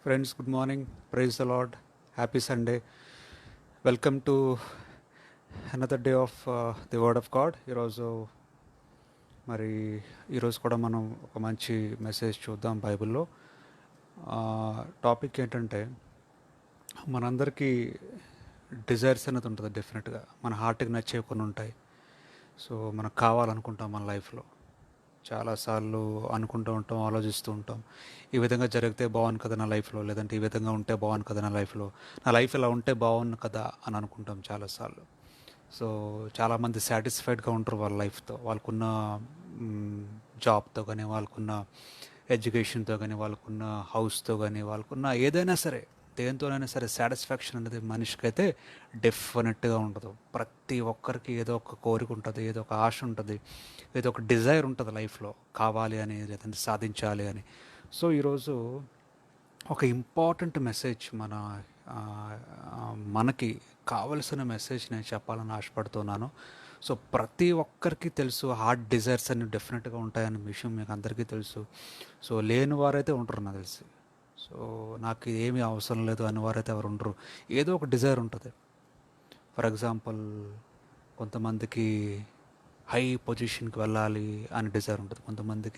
Friends, good morning. Praise the Lord. Happy Sunday. Welcome to another day of the Word of God. మరి ఈరోజు కూడా మనం ఒక మంచి మెసేజ్ చూద్దాం బైబిల్లో. టాపిక్ ఏంటంటే మనందరికీ డిజైర్స్ అనేది ఉంటుంది డెఫినెట్గా. మన హార్ట్కి నచ్చేవి కొన్ని ఉంటాయి. సో మనకు కావాలనుకుంటాం మన లైఫ్లో. చాలాసార్లు అనుకుంటూ ఉంటాం, ఆలోచిస్తూ ఉంటాం. ఈ విధంగా జరిగితే బాగుంది కదా నా లైఫ్లో, లేదంటే ఈ విధంగా ఉంటే బాగుంది కదా నా లైఫ్లో, నా లైఫ్ ఇలా ఉంటే బాగుంది కదా అని అనుకుంటాం చాలాసార్లు. సో చాలామంది సాటిస్ఫైడ్గా ఉంటారు వాళ్ళ లైఫ్తో, వాళ్ళకున్న జాబ్తో కానీ, వాళ్ళకున్న ఎడ్యుకేషన్తో కానీ, వాళ్ళకున్న హౌస్తో కానీ, వాళ్ళకున్న ఏదైనా సరే దేంతోనైనా సరే సాటిస్ఫాక్షన్ అనేది మనిషికైతే డెఫినెట్గా ఉండదు. ప్రతి ఒక్కరికి ఏదో ఒక కోరిక ఉంటుంది, ఏదో ఒక ఆశ ఉంటుంది, ఏదో ఒక డిజైర్ ఉంటుంది లైఫ్లో, కావాలి అని, లేదంటే సాధించాలి అని. సో ఈరోజు ఒక ఇంపార్టెంట్ మెసేజ్ మనకి కావలసిన మెసేజ్ నేను చెప్పాలని ఆశపడుతున్నాను. సో ప్రతి ఒక్కరికి తెలుసు హార్ట్ డిజైర్స్ అన్ని డెఫినెట్గా ఉంటాయనే విషయం మీకు అందరికీ తెలుసు. సో లేని వారైతే ఉంటారు నాకు తెలిసి. సో నాకు ఏమీ అవసరం లేదు అని వారైతే ఎవరు ఉండరు. ఏదో ఒక డిజైర్ ఉంటుంది. ఫర్ ఎగ్జాంపుల్, కొంతమందికి హై పొజిషన్కి వెళ్ళాలి అని డిజైర్ ఉంటుంది. కొంతమంది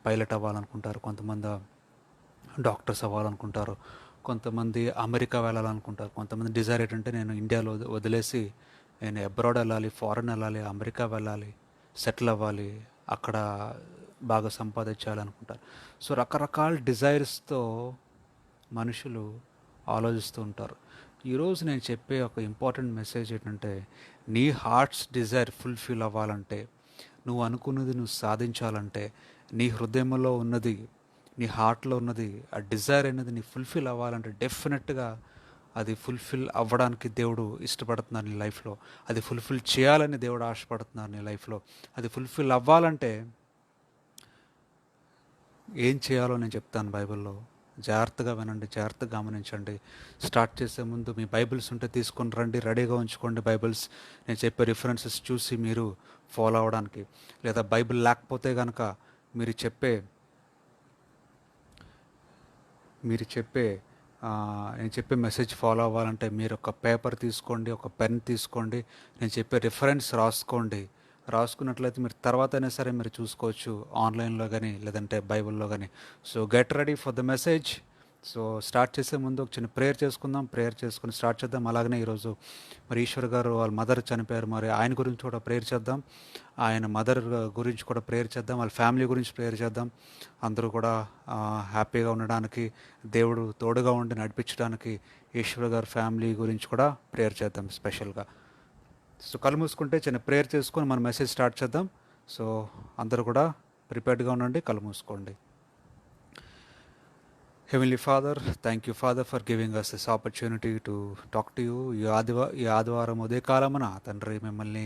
పైలట్ అవ్వాలనుకుంటారు, కొంతమంది డాక్టర్స్ అవ్వాలనుకుంటారు, కొంతమంది అమెరికా వెళ్ళాలనుకుంటారు. కొంతమంది డిజైర్ ఏంటంటే నేను ఇండియాలో వదిలేసి నేను అబ్రాడ్ వెళ్ళాలి, ఫారెన్ వెళ్ళాలి, అమెరికా వెళ్ళాలి, సెటిల్ అవ్వాలి, అక్కడ బాగా సంపాదించాలనుకుంటారు. సో రకరకాల డిజైర్స్తో మనుషులు ఆలోచిస్తూ ఉంటారు. ఈరోజు నేను చెప్పే ఒక ఇంపార్టెంట్ మెసేజ్ ఏంటంటే, నీ హార్ట్స్ డిజైర్ ఫుల్ఫిల్ అవ్వాలంటే, నువ్వు అనుకున్నది నువ్వు సాధించాలంటే, నీ హృదయంలో ఉన్నది, నీ హార్ట్లో ఉన్నది, ఆ డిజైర్ అనేది నీ ఫుల్ఫిల్ అవ్వాలంటే డెఫినెట్గా అది ఫుల్ఫిల్ అవ్వడానికి దేవుడు ఇష్టపడుతున్నారు నీ లైఫ్లో. అది ఫుల్ఫిల్ చేయాలని దేవుడు ఆశపడుతున్నారు నీ లైఫ్లో. అది ఫుల్ఫిల్ అవ్వాలంటే ఏం చేయాలో నేను చెప్తాను బైబిల్లో. జాగ్రత్తగా వినండి, జాగ్రత్తగా గమనించండి. స్టార్ట్ చేసే ముందు మీ బైబిల్స్ ఉంటే తీసుకొని రండి, రెడీగా ఉంచుకోండి బైబిల్స్. నేను చెప్పే రిఫరెన్సెస్ చూసి మీరు ఫాలో అవ్వడానికి. లేదా బైబిల్ లేకపోతే కనుక మీరు చెప్పే నేను చెప్పే మెసేజ్ ఫాలో అవ్వాలంటే మీరు ఒక పేపర్ తీసుకోండి, ఒక పెన్ తీసుకోండి, నేను చెప్పే రిఫరెన్స్ రాసుకోండి. రాసుకున్నట్లయితే మీరు తర్వాత అయినా సరే మీరు చూసుకోవచ్చు ఆన్లైన్లో కానీ, లేదంటే బైబిల్లో కానీ. So get ready for the message. So start చేసే ముందు ఒక చిన్న ప్రేయర్ చేసుకుందాం. ప్రేయర్ చేసుకుని స్టార్ట్ చేద్దాం. అలాగనే ఈరోజు మరి ఈశ్వర్ గారు వాళ్ళ మదర్ చనిపోయారు, మరి ఆయన గురించి కూడా ప్రేయర్ చేద్దాం. ఆయన మదర్ గురించి కూడా ప్రేయర్ చేద్దాం. వాళ్ళ ఫ్యామిలీ గురించి ప్రేయర్ చేద్దాం. అందరూ కూడా హ్యాపీగా ఉండడానికి, దేవుడు తోడుగా ఉండి నడిపించడానికి ఈశ్వర్ గారు ఫ్యామిలీ గురించి కూడా ప్రేయర్ చేద్దాం స్పెషల్గా. సో కళ్ళు మూసుకుంటే చిన్న ప్రేయర్ చేసుకొని మన మెసేజ్ స్టార్ట్ చేద్దాం. సో అందరూ కూడా ప్రిపేర్డ్గా ఉండండి, కళ్ళు మూసుకోండి. Heavenly Father, thank you, Father, for giving us this opportunity to talk to you. ఈ ఆదివారం ఉదయకాలమున తండ్రి మిమ్మల్ని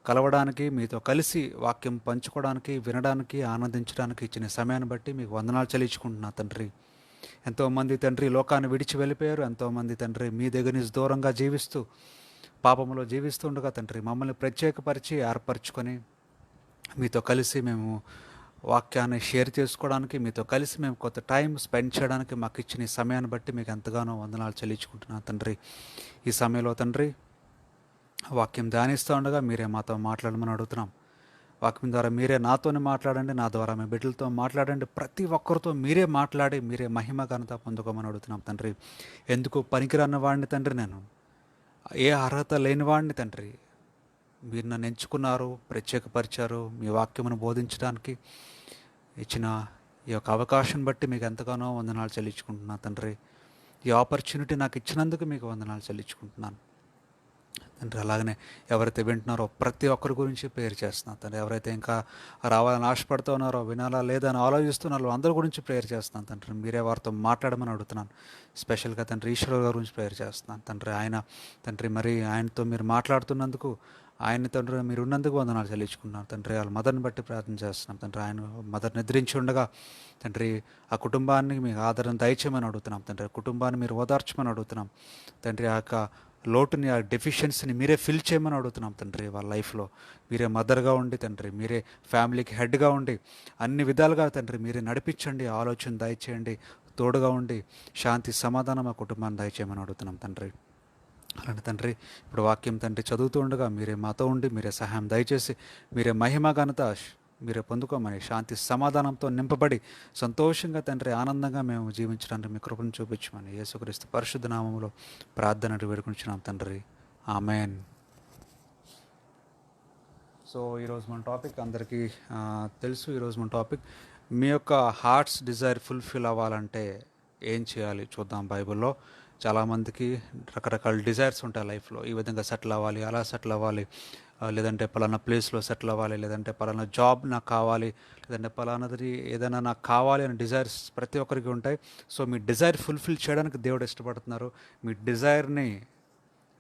కలవడానికి, మీతో కలిసి వాక్యం పంచుకోవడానికి, వినడానికి, ఆనందించడానికి ఇచ్చిన సమయాన్ని బట్టి మీకు వందనాలు చెల్లించుకుంటున్నా తండ్రి. ఎంతోమంది తండ్రి లోకాన్ని విడిచి వెళ్ళిపోయారు. ఎంతోమంది తండ్రి మీ దగ్గర నుంచి దూరంగా జీవిస్తూ, పాపంలో జీవిస్తుండగా తండ్రి మమ్మల్ని ప్రత్యేకపరిచి ఏర్పరచుకొని మీతో కలిసి మేము వాక్యాన్ని షేర్ చేసుకోవడానికి, మీతో కలిసి మేము కొత్త టైం స్పెండ్ చేయడానికి మాకు ఇచ్చిన ఈ సమయాన్ని బట్టి మీకు ఎంతగానో వందనాలు చెల్లించుకుంటున్నాను తండ్రి. ఈ సమయంలో తండ్రి వాక్యం ధ్యానిస్తూ ఉండగా మీరే మాతో మాట్లాడమని అడుగుతున్నాం. వాక్యం ద్వారా మీరే నాతోనే మాట్లాడండి, నా ద్వారా మీ బిడ్డలతో మాట్లాడండి. ప్రతి ఒక్కరితో మీరే మాట్లాడి మీరే మహిమ ఘనత పొందుకోమని అడుగుతున్నాం తండ్రి. ఎందుకు పనికిరాని వాడిని తండ్రి, నేను ఏ అర్హత లేనివాడిని తండ్రి. మీరు నన్ను ఎంచుకున్నారు, ప్రత్యేకపరిచారు మీ వాక్యమును బోధించడానికి. ఇచ్చిన ఈ యొక్క అవకాశం బట్టి మీకు ఎంతగానో వందనాలు చెల్లించుకుంటున్నాను తండ్రి. ఈ ఆపర్చునిటీ నాకు ఇచ్చినందుకు మీకు వందనాలు చెల్లించుకుంటున్నాను తండ్రి. అలాగనే ఎవరైతే వింటున్నారో ప్రతి ఒక్కరి గురించి ప్రేయర్ చేస్తున్నాను తండ్రి. ఎవరైతే ఇంకా రావాలని ఆశపడుతూ ఉన్నారో, వినాలా లేదా అని ఆలోచిస్తున్నారో అందరి గురించి ప్రేయర్ చేస్తున్నాను తండ్రి. మీరే వారితో మాట్లాడమని అడుగుతున్నాను. స్పెషల్గా తండ్రి ఈశ్వర్ గారి గురించి ప్రేయర్ చేస్తున్నాను తండ్రి. తండ్రి మరి ఆయనతో మీరు మాట్లాడుతున్నందుకు, ఆయన తండ్రి మీరు ఉన్నందుకు వందనాలు చెల్లించుకున్నాను తండ్రి. వాళ్ళ మదర్ని బట్టి ప్రార్థన చేస్తున్నాం తండ్రి. ఆయన మదర్ నిద్రించి ఉండగా తండ్రి ఆ కుటుంబాన్ని మీకు ఆదరణ దయచేయమని అడుగుతున్నాం తండ్రి. కుటుంబాన్ని మీరు ఓదార్చమని అడుగుతున్నాం తండ్రి. ఆ యొక్క లోటుని, ఆ డెఫిషియన్సీని మీరే ఫిల్ చేయమని అడుగుతున్నాం తండ్రి. వాళ్ళ లైఫ్లో మీరే మదర్గా ఉండి తండ్రి, మీరే ఫ్యామిలీకి హెడ్గా ఉండి అన్ని విధాలుగా తండ్రి మీరే నడిపించండి, ఆలోచన దయచేయండి, తోడుగా ఉండి శాంతి సమాధానం ఆ కుటుంబాన్ని దయచేయమని అడుగుతున్నాం తండ్రి. అలాంటి తండ్రి, ఇప్పుడు వాక్యం తండ్రి చదువుతూ ఉండగా మీరే మాతో ఉండి మీరే సహాయం దయచేసి మీరే మహిమ ఘనత మీరే పొందుకోమని, శాంతి సమాధానంతో నింపబడి సంతోషంగా తండ్రి ఆనందంగా మేము జీవించడానికి మీ కృపను చూపించమని యేసుక్రీస్తు పరిశుద్ధ నామములో ప్రార్థన వేడుకుంటున్నాం తండ్రి. ఆమెన్. సో ఈరోజు మన టాపిక్ అందరికీ తెలుసు. ఈరోజు మన టాపిక్ మీ యొక్క హార్ట్స్ డిజైర్ ఫుల్ఫిల్ అవ్వాలంటే ఏం చేయాలి చూద్దాం. బైబిల్లో చాలామందికి రకరకాల డిజైర్స్ ఉంటాయి లైఫ్లో. ఈ విధంగా సెటిల్ అవ్వాలి, అలా సెటిల్ అవ్వాలి, లేదంటే పలానా ప్లేస్లో సెటిల్ అవ్వాలి, లేదంటే పలానా జాబ్ నాకు కావాలి, లేదంటే పలానాది ఏదైనా నాకు కావాలి అనే డిజైర్స్ ప్రతి ఒక్కరికి ఉంటాయి. సో మీ డిజైర్ ఫుల్ఫిల్ చేయడానికి దేవుడు ఇష్టపడుతున్నారు. మీ డిజైర్ని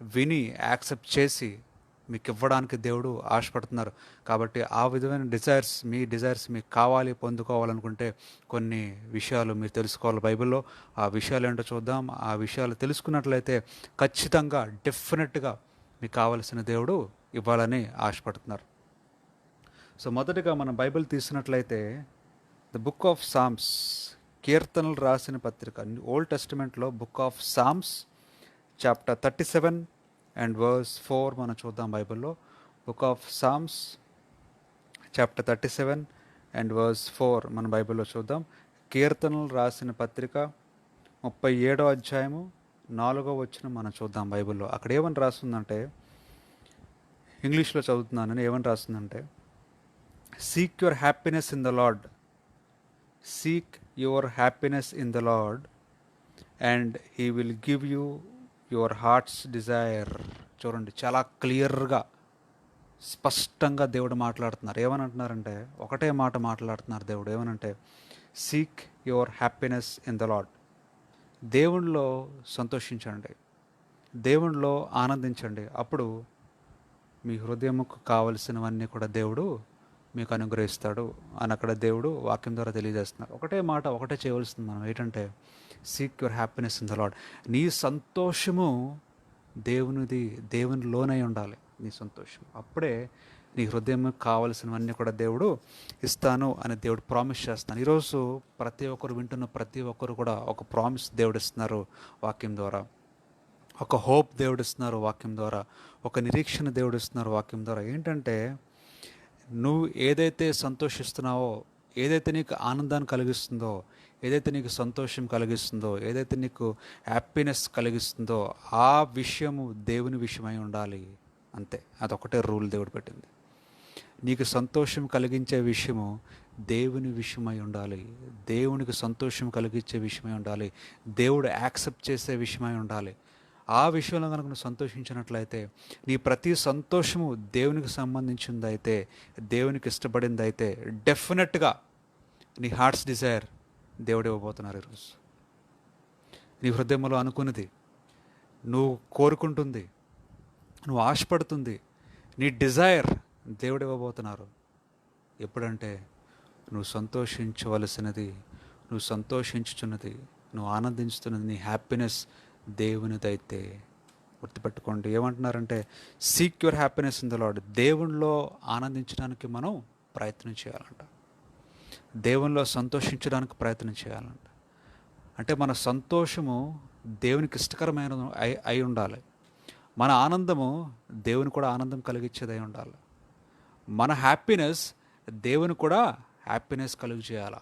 విని యాక్సెప్ట్ చేసి మీకు ఇవ్వడానికి దేవుడు ఆశపడుతున్నారు. కాబట్టి ఆ విధమైన మీ డిజైర్స్ మీకు కావాలి, పొందుకోవాలనుకుంటే కొన్ని విషయాలు మీరు తెలుసుకోవాలి బైబిల్లో. ఆ విషయాలు ఏంటో చూద్దాం. ఆ విషయాలు తెలుసుకున్నట్లయితే ఖచ్చితంగా డెఫినెట్గా మీకు కావలసిన దేవుడు ఇవ్వాలని ఆశపడుతున్నారు. సో మొదటిగా మనం బైబిల్ తీసినట్లయితే ద బుక్ ఆఫ్ సామ్స్, కీర్తనలు రాసిన పత్రిక, ఓల్డ్ టెస్టిమెంట్లో book of Psalms chapter 37 and verse 4 మనం చూద్దాం బైబిల్లో. Book of Psalms chapter 37 and verse 4 మన బైబిల్లో చూద్దాం. కీర్తనలు రాసిన పత్రిక 37వ అధ్యాయము 4వ వచనం మనం చూద్దాం బైబిల్లో. అక్కడ ఏమని రాస్తుందంటే, ఇంగ్లీష్లో చదువుతున్నాను నేను. ఏమని రాస్తుందంటే, seek your happiness in the Lord, seek your happiness in the Lord and he will give you your heart's desire. చూడండి, చాలా క్లియర్గా స్పష్టంగా దేవుడు మాట్లాడుతున్నారు. ఏమని అంటున్నారంటే, ఒకటే మాట మాట్లాడుతున్నారు దేవుడు. ఏమనంటే, seek your happiness in the lord. దేవునిలో సంతోషించండి, దేవునిలో ఆనందించండి. అప్పుడు మీ హృదయముకు కావలసినవన్నీ కూడా దేవుడు మీకు అనుగ్రహిస్తాడు అని అక్కడ దేవుడు వాక్యం ద్వారా తెలియజేస్తున్నారు. ఒకటే మాట, ఒకటే చేయవలసింది మనం. ఏంటంటే, seek your happiness in the lord. నీ సంతోషము దేవునిది, దేవునిలోనై ఉండాలి నీ సంతోషం. అప్పుడే నీ హృదయం కావలసినవన్నీ కూడా దేవుడు ఇస్తాను అని దేవుడు ప్రామిస్ చేస్తాను. ఈరోజు ప్రతి ఒక్కరు వింటున్న ప్రతి ఒక్కరు కూడా ఒక ప్రామిస్ దేవుడు ఇస్తున్నారు వాక్యం ద్వారా. ఒక హోప్ దేవుడు ఇస్తున్నారు వాక్యం ద్వారా. ఒక నిరీక్షణ దేవుడు ఇస్తున్నారు వాక్యం ద్వారా. ఏంటంటే, నువ్వు ఏదైతే సంతోషిస్తున్నావో, ఏదైతే నీకు ఆనందాన్ని కలిగిస్తుందో, ఏదైతే నీకు సంతోషం కలిగిస్తుందో, ఏదైతే నీకు హ్యాపీనెస్ కలిగిస్తుందో, ఆ విషయము దేవుని విషయమై ఉండాలి. అంతే, అదొకటే రూల్ దేవుడు పెట్టింది. నీకు సంతోషం కలిగించే విషయము దేవుని విషయమై ఉండాలి, దేవునికి సంతోషం కలిగించే విషయమై ఉండాలి, దేవుడు యాక్సెప్ట్ చేసే విషయమై ఉండాలి. ఆ విషయంలో కనుక నువ్వు సంతోషించినట్లయితే, నీ ప్రతి సంతోషము దేవునికి సంబంధించిందైతే, దేవునికి ఇష్టపడిందైతే, డెఫినెట్గా నీ హార్ట్స్ డిజైర్ దేవుడు ఇవ్వబోతున్నారు. ఈరోజు నీ హృదయంలో అనుకున్నది, నువ్వు కోరుకుంటుంది, నువ్వు ఆశపడుతుంది, నీ డిజైర్ దేవుడు ఇవ్వబోతున్నారు. ఎప్పుడంటే, నువ్వు సంతోషించవలసినది, నువ్వు సంతోషించుచున్నది, నువ్వు ఆనందించుతున్నది, నీ హ్యాపీనెస్ దేవునిదైతే. గుర్తుపెట్టుకోండి, ఏమంటున్నారంటే, seek your happiness in the lord. దేవునిలో ఆనందించడానికి మనం ప్రయత్నం చేయాలంట, దేవునిలో సంతోషించడానికి ప్రయత్నం చేయాలంట. అంటే మన సంతోషము దేవునికి ఇష్టకరమైన అయి ఉండాలి. మన ఆనందము దేవుని కూడా ఆనందం కలిగించేది అయి ఉండాలి. మన హ్యాపీనెస్ దేవుని కూడా హ్యాపీనెస్ కలుగు చేయాలి.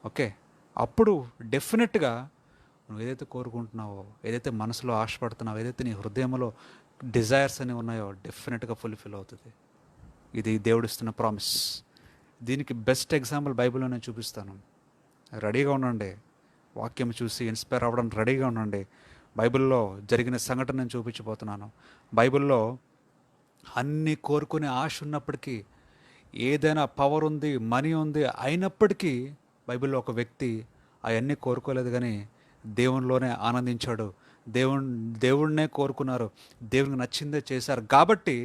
ఓకే, అప్పుడు డెఫినెట్గా నువ్వు ఏదైతే కోరుకుంటున్నావో, ఏదైతే మనసులో ఆశపడుతున్నావో, ఏదైతే నీ హృదయంలో డిజైర్స్ అని ఉన్నాయో, డెఫినెట్గా ఫుల్ఫిల్ అవుతుంది. ఇది దేవుడిస్తున్న ప్రామిస్. దీనికి బెస్ట్ ఎగ్జాంపుల్ బైబిల్లో నేను చూపిస్తాను. రెడీగా ఉండండి, వాక్యం చూసి ఇన్స్పైర్ అవ్వడానికి రెడీగా ఉండండి. బైబిల్లో జరిగిన సంఘటన నేను చూపించబోతున్నాను. బైబిల్లో అన్నీ కోరుకునే ఆశ ఉన్నప్పటికీ, ఏదైనా పవర్ ఉంది, మనీ ఉంది అయినప్పటికీ, బైబిల్లో ఒక వ్యక్తి అవన్నీ కోరుకోలేదు కానీ దేవునిలోనే ఆనందించాడు. దేవుణ్ణే కోరుకున్నారు, దేవునికి నచ్చిందే చేశారు. కాబట్టి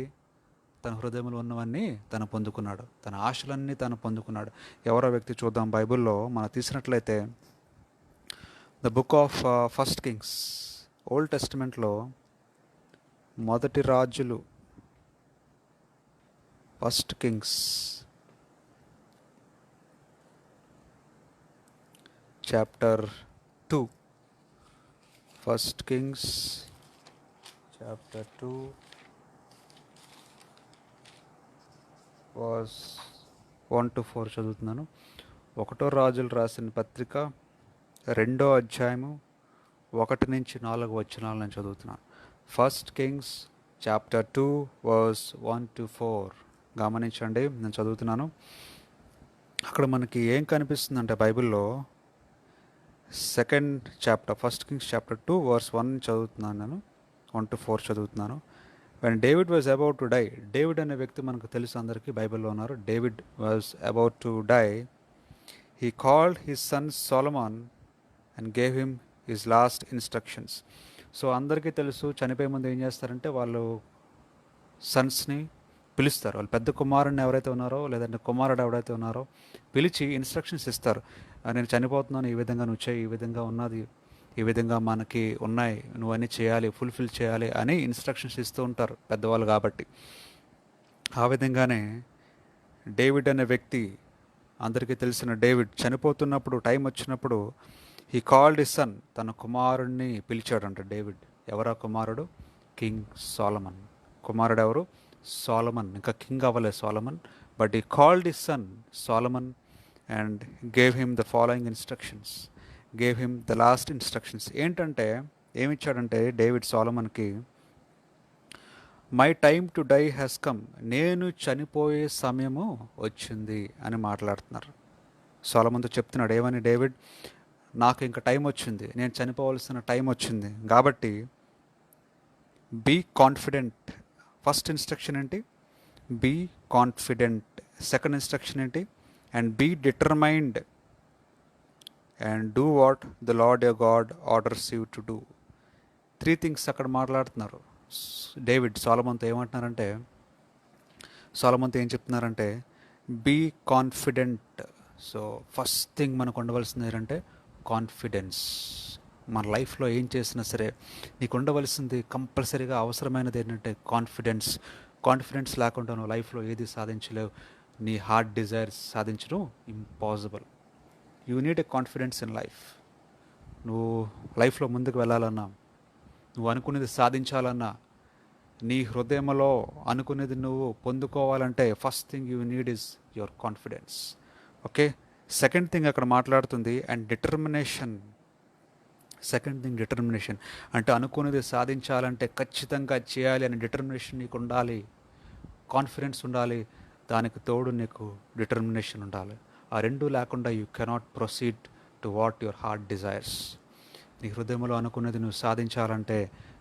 తన హృదయంలో ఉన్నవన్నీ తను పొందుకున్నాడు, తన ఆశలన్నీ తను పొందుకున్నాడు. ఎవరో వ్యక్తి చూద్దాం బైబిల్లో మనం తీసినట్లయితే, the book of first Kings, old టెస్టిమెంట్లో మొదటి రాజులు, first Kings chapter 2, first Kings chapter 2 verse 1-4 చదువుతున్నాను. ఒకటో రాజులు రాసిన పత్రిక 2వ అధ్యాయము 1-4 వచనాలు నేను చదువుతున్నాను. ఫస్ట్ కింగ్స్ చాప్టర్ 2 వర్స్ 1-4 గమనించండి, నేను చదువుతున్నాను. అక్కడ మనకి ఏం కనిపిస్తుందంటే బైబిల్లో second chapter, first Kings chapter 2 verse 1 చదువుతున్నాను, నేను 1-4 చదువుతున్నాను. When David was about to die, David అనే వ్యక్తి మనకు తెలుసు, అందరికీ బైబిల్లో ఉన్నారు. David was about to die, he called his son Solomon and gave him his last instructions. So అందరికీ తెలుసు, చనిపోయే ముందు ఏం చేస్తారంటే వాళ్ళు సన్స్ని పిలుస్తారు. వాళ్ళు పెద్ద కుమారుడిని ఎవరైతే ఉన్నారో, లేదంటే కుమారుడు ఎవరైతే ఉన్నారో పిలిచి ఇన్స్ట్రక్షన్స్ ఇస్తారు. నేను చనిపోతున్నాను, ఈ విధంగా నువ్వు చేయి, ఈ విధంగా ఉన్నది, ఈ విధంగా మనకి ఉన్నాయి, నువ్వు అన్నీ చేయాలి, ఫుల్ఫిల్ చేయాలి అని ఇన్స్ట్రక్షన్స్ ఇస్తూ ఉంటారు పెద్దవాళ్ళు కాబట్టి. ఆ విధంగానే డేవిడ్ అనే వ్యక్తి, అందరికీ తెలిసిన డేవిడ్, చనిపోతున్నప్పుడు టైం వచ్చినప్పుడు హీ కాల్డ్ హిస్ సన్, తన కుమారుడిని పిలిచాడంట డేవిడ్. ఎవరా కుమారుడు? King Solomon. కుమారుడు ఎవరు? సోలమన్. ఇంకా కింగ్ అవ్వలేదు Solomon, but he called his son Solomon and gave him the following instructions, gave him the last instructions. ఏంటంటే ఏమిచ్చాడంటే డేవిడ్ సోలమన్కి, my time to die has come, నేను చనిపోయే సమయము వచ్చింది అని మాట్లాడుతున్నారు. సోలమన్తో చెప్తున్నాడు ఏమని? డేవిడ్, నాకు ఇంకా టైం వచ్చింది, నేను చనిపోవలసిన టైం వచ్చింది, కాబట్టి బీ కాన్ఫిడెంట్. ఫస్ట్ ఇన్స్ట్రక్షన్ ఏంటి? Be confident. సెకండ్ ఇన్స్ట్రక్షన్ ఏంటి? And be determined and do what the Lord your God orders you to do. 3 things అక్కడ మాట్లాడుతున్నారు డేవిడ్ సొలొమన్తో. ఏమంటున్నారంటే, సొలొమన్తో ఏం చెప్తున్నారంటే be confident. So first thing మనకు ఉండవలసింది ఏంటంటే కాన్ఫిడెన్స్. మన లైఫ్లో ఏం చేసినా సరే నీకు ఉండవలసింది కంపల్సరీగా అవసరమైనది ఏంటంటే కాన్ఫిడెన్స్. కాన్ఫిడెన్స్ లేకుండా నువ్వు లైఫ్లో ఏది సాధించలేవు. నీ హార్ట్ డిజైర్స్ సాధించడం impossible. You need a confidence in life. నువ్వు లైఫ్లో ముందుకు వెళ్ళాలన్నా, నువ్వు అనుకునేది సాధించాలన్నా, నీ హృదయంలో అనుకునేది నువ్వు పొందుకోవాలంటే first thing you need is your confidence. Okay. Second thing అక్కడ మాట్లాడుతుంది and determination. Second thing determination అంటే అనుకునేది సాధించాలంటే ఖచ్చితంగా చేయాలి అనే డిటర్మినేషన్ నీకు ఉండాలి, కాన్ఫిడెన్స్ ఉండాలి, దానికి తోడు నీకు డిటర్మినేషన్ ఉండాలి. ఆ రెండు లేకుండా you cannot proceed to what your heart desires. నీ హృదయంలో అనుకున్నది నువ్వు సాధించాలంటే,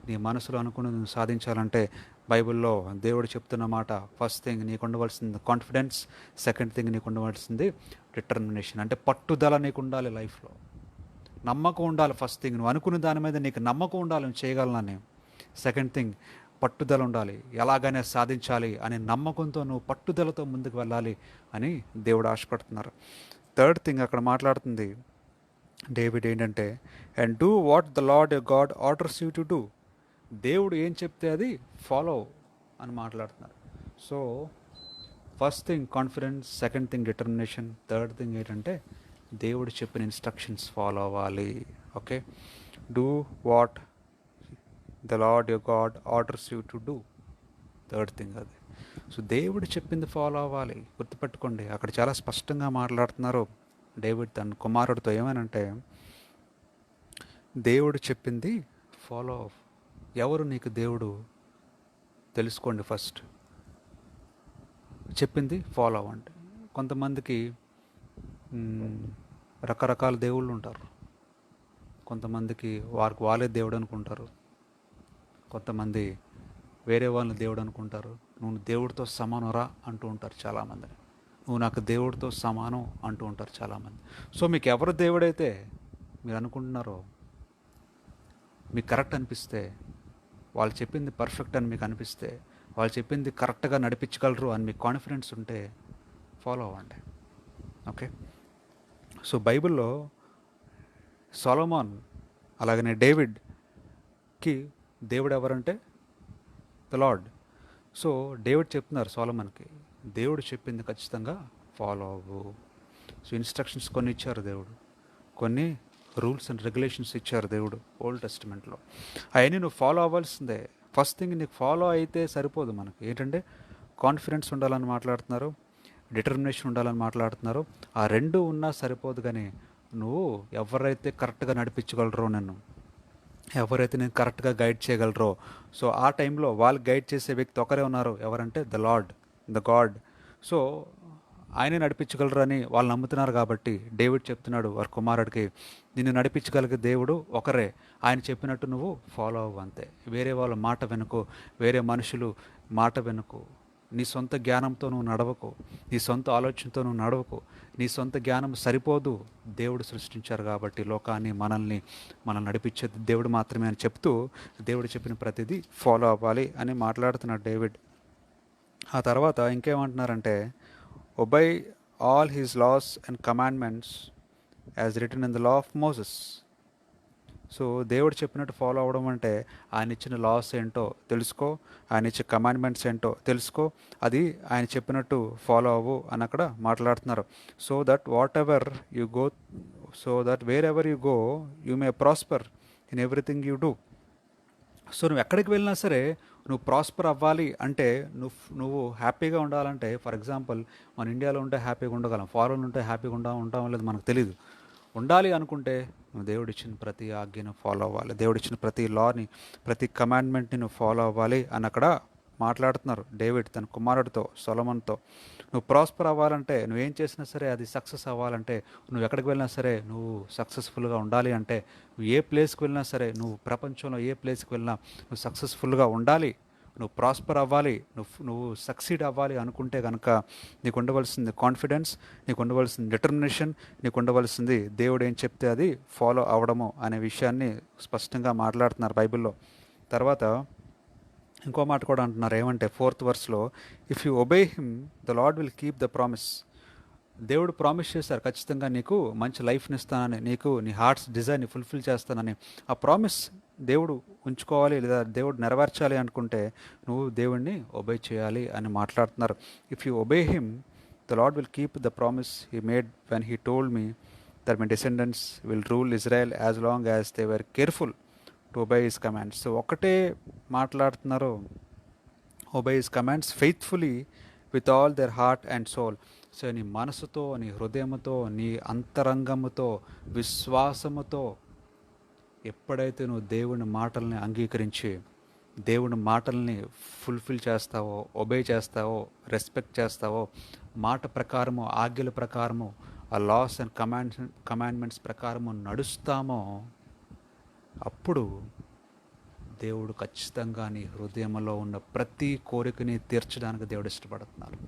నీ మనసులో అనుకున్నది నువ్వు సాధించాలంటే బైబిల్లో దేవుడు చెప్తున్న మాట, ఫస్ట్ థింగ్ నీకు ఉండవలసింది కాన్ఫిడెన్స్, సెకండ్ థింగ్ నీకు ఉండవలసింది డిటర్మినేషన్. అంటే పట్టుదల నీకు ఉండాలి, లైఫ్లో నమ్మకం ఉండాలి. ఫస్ట్ థింగ్ నువ్వు అనుకున్న దాని మీద నీకు నమ్మకం ఉండాలి, నేను చేయగలనని. సెకండ్ థింగ్ పట్టుదల ఉండాలి, ఎలాగైనా సాధించాలి అనే నమ్మకంతో నువ్వు పట్టుదలతో ముందుకు వెళ్ళాలి అని దేవుడు ఆశపడుతున్నారు. థర్డ్ థింగ్ అక్కడ మాట్లాడుతుంది డేవిడ్ ఏంటంటే and do what the Lord your God orders you to do. దేవుడు ఏం చెప్తే అది ఫాలో అని మాట్లాడుతున్నారు. So first thing confidence, second thing determination, third thing ఏంటంటే దేవుడు చెప్పిన ఇన్స్ట్రక్షన్స్ ఫాలో అవ్వాలి. Okay. Do what the Lord your God orders you to do. Third thing అది. సో దేవుడు చెప్పింది ఫాలో అవ్వాలి. గుర్తుపెట్టుకోండి, అక్కడ చాలా స్పష్టంగా మాట్లాడుతున్నారు డేవిడ్ తన కుమారుడితో. ఏమనంటే దేవుడు చెప్పింది ఫాలో అవ్. ఎవరు నీకు దేవుడు తెలుసుకోండి, ఫస్ట్ చెప్పింది ఫాలో అవ్వండి. కొంతమందికి రకరకాల దేవుళ్ళు ఉంటారు. కొంతమందికి వారికి వాళ్ళే దేవుడు అనుకుంటారు. కొంతమంది వేరే వాళ్ళని దేవుడు అనుకుంటారు. నువ్వు దేవుడితో సమానరా అంటూ ఉంటారు చాలామంది. నువ్వు నాకు దేవుడితో సమానం అంటూ ఉంటారు చాలామంది. సో మీకు ఎవరు దేవుడైతే మీరు అనుకుంటున్నారో, మీకు కరెక్ట్ అనిపిస్తే, వాళ్ళు చెప్పింది పర్ఫెక్ట్ అని మీకు అనిపిస్తే, వాళ్ళు చెప్పింది కరెక్ట్గా నడిపించగలరు అని మీకు కాన్ఫిడెన్స్ ఉంటే ఫాలో అవ్వండి. ఓకే. సో బైబిల్లో సొలొమోన్ అలాగనే డేవిడ్ కి దేవుడు ఎవరంటే ద లార్డ్. సో డేవిడ్ చెప్తున్నారు సొలొమోన్కి, దేవుడు చెప్పింది ఖచ్చితంగా ఫాలో అవ్వు. సో ఇన్స్ట్రక్షన్స్ కొన్ని ఇచ్చారు దేవుడు, కొన్ని రూల్స్ అండ్ రెగ్యులేషన్స్ ఇచ్చారు దేవుడు ఓల్డ్ టెస్టిమెంట్లో. అవన్నీ నువ్వు ఫాలో అవ్వాల్సిందే. ఫస్ట్ థింగ్ నీకు ఫాలో అయితే సరిపోదు. మనకి ఏంటంటే కాన్ఫిడెన్స్ ఉండాలని మాట్లాడుతున్నారు, డిటర్మినేషన్ ఉండాలని మాట్లాడుతున్నారు. ఆ రెండు ఉన్నా సరిపోదు. కానీ నువ్వు ఎవరైతే కరెక్ట్గా నడిపించగలరో, ఎవరైతే నేను కరెక్ట్గా గైడ్ చేయగలరో, సో ఆ టైంలో వాళ్ళు గైడ్ చేసే వ్యక్తి ఒకరే ఉన్నారు. ఎవరంటే the lord, the God. So ఆయనే నడిపించగలరు అని వాళ్ళు నమ్ముతున్నారు. కాబట్టి డేవిడ్ చెప్తున్నాడు వారి కుమారుడికి, నిన్ను నడిపించగలిగే దేవుడు ఒకరే, ఆయన చెప్పినట్టు నువ్వు ఫాలో అవ్వు అంతే. వేరే వాళ్ళ మాట వెనుకో, వేరే మనుషులు మాట వెనుకో, నీ సొంత జ్ఞానంతో నువ్వు నడవకు, నీ సొంత ఆలోచనతో నువ్వు నడవకు. నీ సొంత జ్ఞానం సరిపోదు, దేవుడు సృష్టించారు కాబట్టి లోకాన్ని, మనల్ని నడిపించేది దేవుడు మాత్రమే అని చెప్తూ, దేవుడు చెప్పిన ప్రతిదీ ఫాలో అవ్వాలి అని మాట్లాడుతున్నాడు డేవిడ్. ఆ తర్వాత ఇంకేమంటున్నారంటే, obey all his laws and commandments as written in the law of Moses. So దేవుడు చెప్పినట్టు ఫాలో అవ్వడం అంటే ఆయన ఇచ్చిన లాస్ ఏంటో తెలుసుకో, ఆయన ఇచ్చే కమాండ్మెంట్స్ ఏంటో తెలుసుకో, అది ఆయన చెప్పినట్టు ఫాలో అవ్వు అని అక్కడ మాట్లాడుతున్నారు. So that what ever you go, so that wear ever you go you may prosper in everything you do. So నువ్వు ఎక్కడికి వెళ్ళినా సరే నువ్వు ప్రాస్పర్ అవ్వాలి అంటే, నువ్వు హ్యాపీగా ఉండాలంటే, ఫర్ ఎగ్జాంపుల్ మన ఇండియాలో ఉంటే హ్యాపీగా ఉండగలం, ఫారెన్ ఉంటే హ్యాపీగా ఉంటాం లేదు మనకు తెలియదు. ఉండాలి అనుకుంటే నువ్వు దేవుడిచ్చిన ప్రతి ఆజ్ఞను ఫాలో అవ్వాలి, దేవుడిచ్చిన ప్రతి లాని, ప్రతి కమాండ్మెంట్ని నువ్వు ఫాలో అవ్వాలి అని అక్కడ మాట్లాడుతున్నారు డేవిడ్ తన కుమారుడితో, సొలొమోన్తో. నువ్వు ప్రాస్పర్ అవ్వాలంటే, నువ్వేం చేసినా సరే అది సక్సెస్ అవ్వాలంటే, నువ్వు ఎక్కడికి వెళ్ళినా సరే నువ్వు సక్సెస్ఫుల్గా ఉండాలి అంటే, నువ్వు ఏ ప్లేస్కి వెళ్ళినా సరే, నువ్వు ప్రపంచంలో ఏ ప్లేస్కి వెళ్ళినా నువ్వు సక్సెస్ఫుల్గా ఉండాలి, నువ్వు ప్రాస్పర్ అవ్వాలి, నువ్వు సక్సీడ్ అవ్వాలి అనుకుంటే కనుక నీకు ఉండవలసింది కాన్ఫిడెన్స్, నీకు ఉండవలసింది డిటర్మినేషన్, నీకు ఉండవలసింది దేవుడు ఏం చెప్తే అది ఫాలో అవ్వడము అనే విషయాన్ని స్పష్టంగా మాట్లాడుతున్నారు బైబిల్లో. తర్వాత ఇంకో మాట కూడా అంటున్నారు, ఏమంటే 4th verseలో, if you obey him the Lord will keep the promise. దేవుడు ప్రామిస్ చేశారు ఖచ్చితంగా నీకు మంచి లైఫ్ని ఇస్తానని, నీకు నీ హార్ట్స్ డిజైర్ని ఫుల్ఫిల్ చేస్తానని. ఆ ప్రామిస్ దేవుడు ఉంచుకోవాలి లేదా దేవుడు నెరవేర్చాలి అనుకుంటే నువ్వు దేవుడిని ఒబే చేయాలి అని మాట్లాడుతున్నారు. If you obey him the Lord will keep the promise he made when he told me that my descendants will rule Israel as long as they were careful to obey his commands. So ఒకటే మాట్లాడుతున్నారు, obey his commands faithfully with all their heart and soul. So నీ మనసుతో, నీ హృదయముతో, నీ అంతరంగముతో, విశ్వాసముతో ఎప్పుడైతే నువ్వు దేవుని మాటల్ని అంగీకరించి దేవుని మాటల్ని ఫుల్ఫిల్ చేస్తావో, ఒబే చేస్తావో, రెస్పెక్ట్ చేస్తావో, మాట ప్రకారము, ఆజ్ఞల ప్రకారము, ఆ లాస్ అండ్ కమాండ్మెంట్స్ ప్రకారము నడుస్తామో, అప్పుడు దేవుడు ఖచ్చితంగా నీ హృదయంలో ఉన్న ప్రతి కోరికని తీర్చడానికి దేవుడు ఇష్టపడుతున్నారు.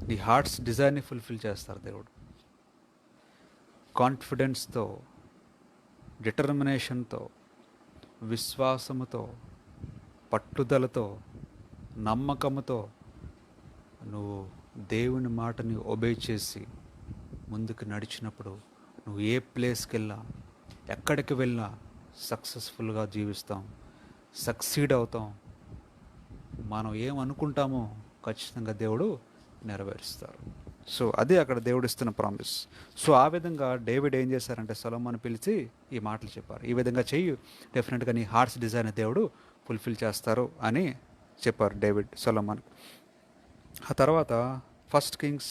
నీ హార్ట్స్ డిజైర్ని ఫుల్ఫిల్ చేస్తారు దేవుడు. కాన్ఫిడెన్స్తో, డిటర్మినేషన్తో, విశ్వాసముతో, పట్టుదలతో, నమ్మకముతో నువ్వు దేవుని మాటని ఒబే చేసి ముందుకు నడిచినప్పుడు నువ్వు ఏ ప్లేస్కి వెళ్ళా, ఎక్కడికి వెళ్ళినా సక్సెస్ఫుల్గా జీవిస్తాం, సక్సీడ్ అవుతాం. మనం ఏమనుకుంటామో ఖచ్చితంగా దేవుడు నెరవేరుస్తారు. సో అది అక్కడ దేవుడు ఇస్తున్న ప్రామిస్. సో ఆ విధంగా డేవిడ్ ఏం చేశారంటే సొలొమోను పిలిచి ఈ మాటలు చెప్పారు, ఈ విధంగా చెయ్యి, డెఫినెట్గా నీ హార్ట్స్ డిజైన్ దేవుడు ఫుల్ఫిల్ చేస్తారు అని చెప్పారు డేవిడ్ సొలొమోన్. ఆ తర్వాత 1 Kings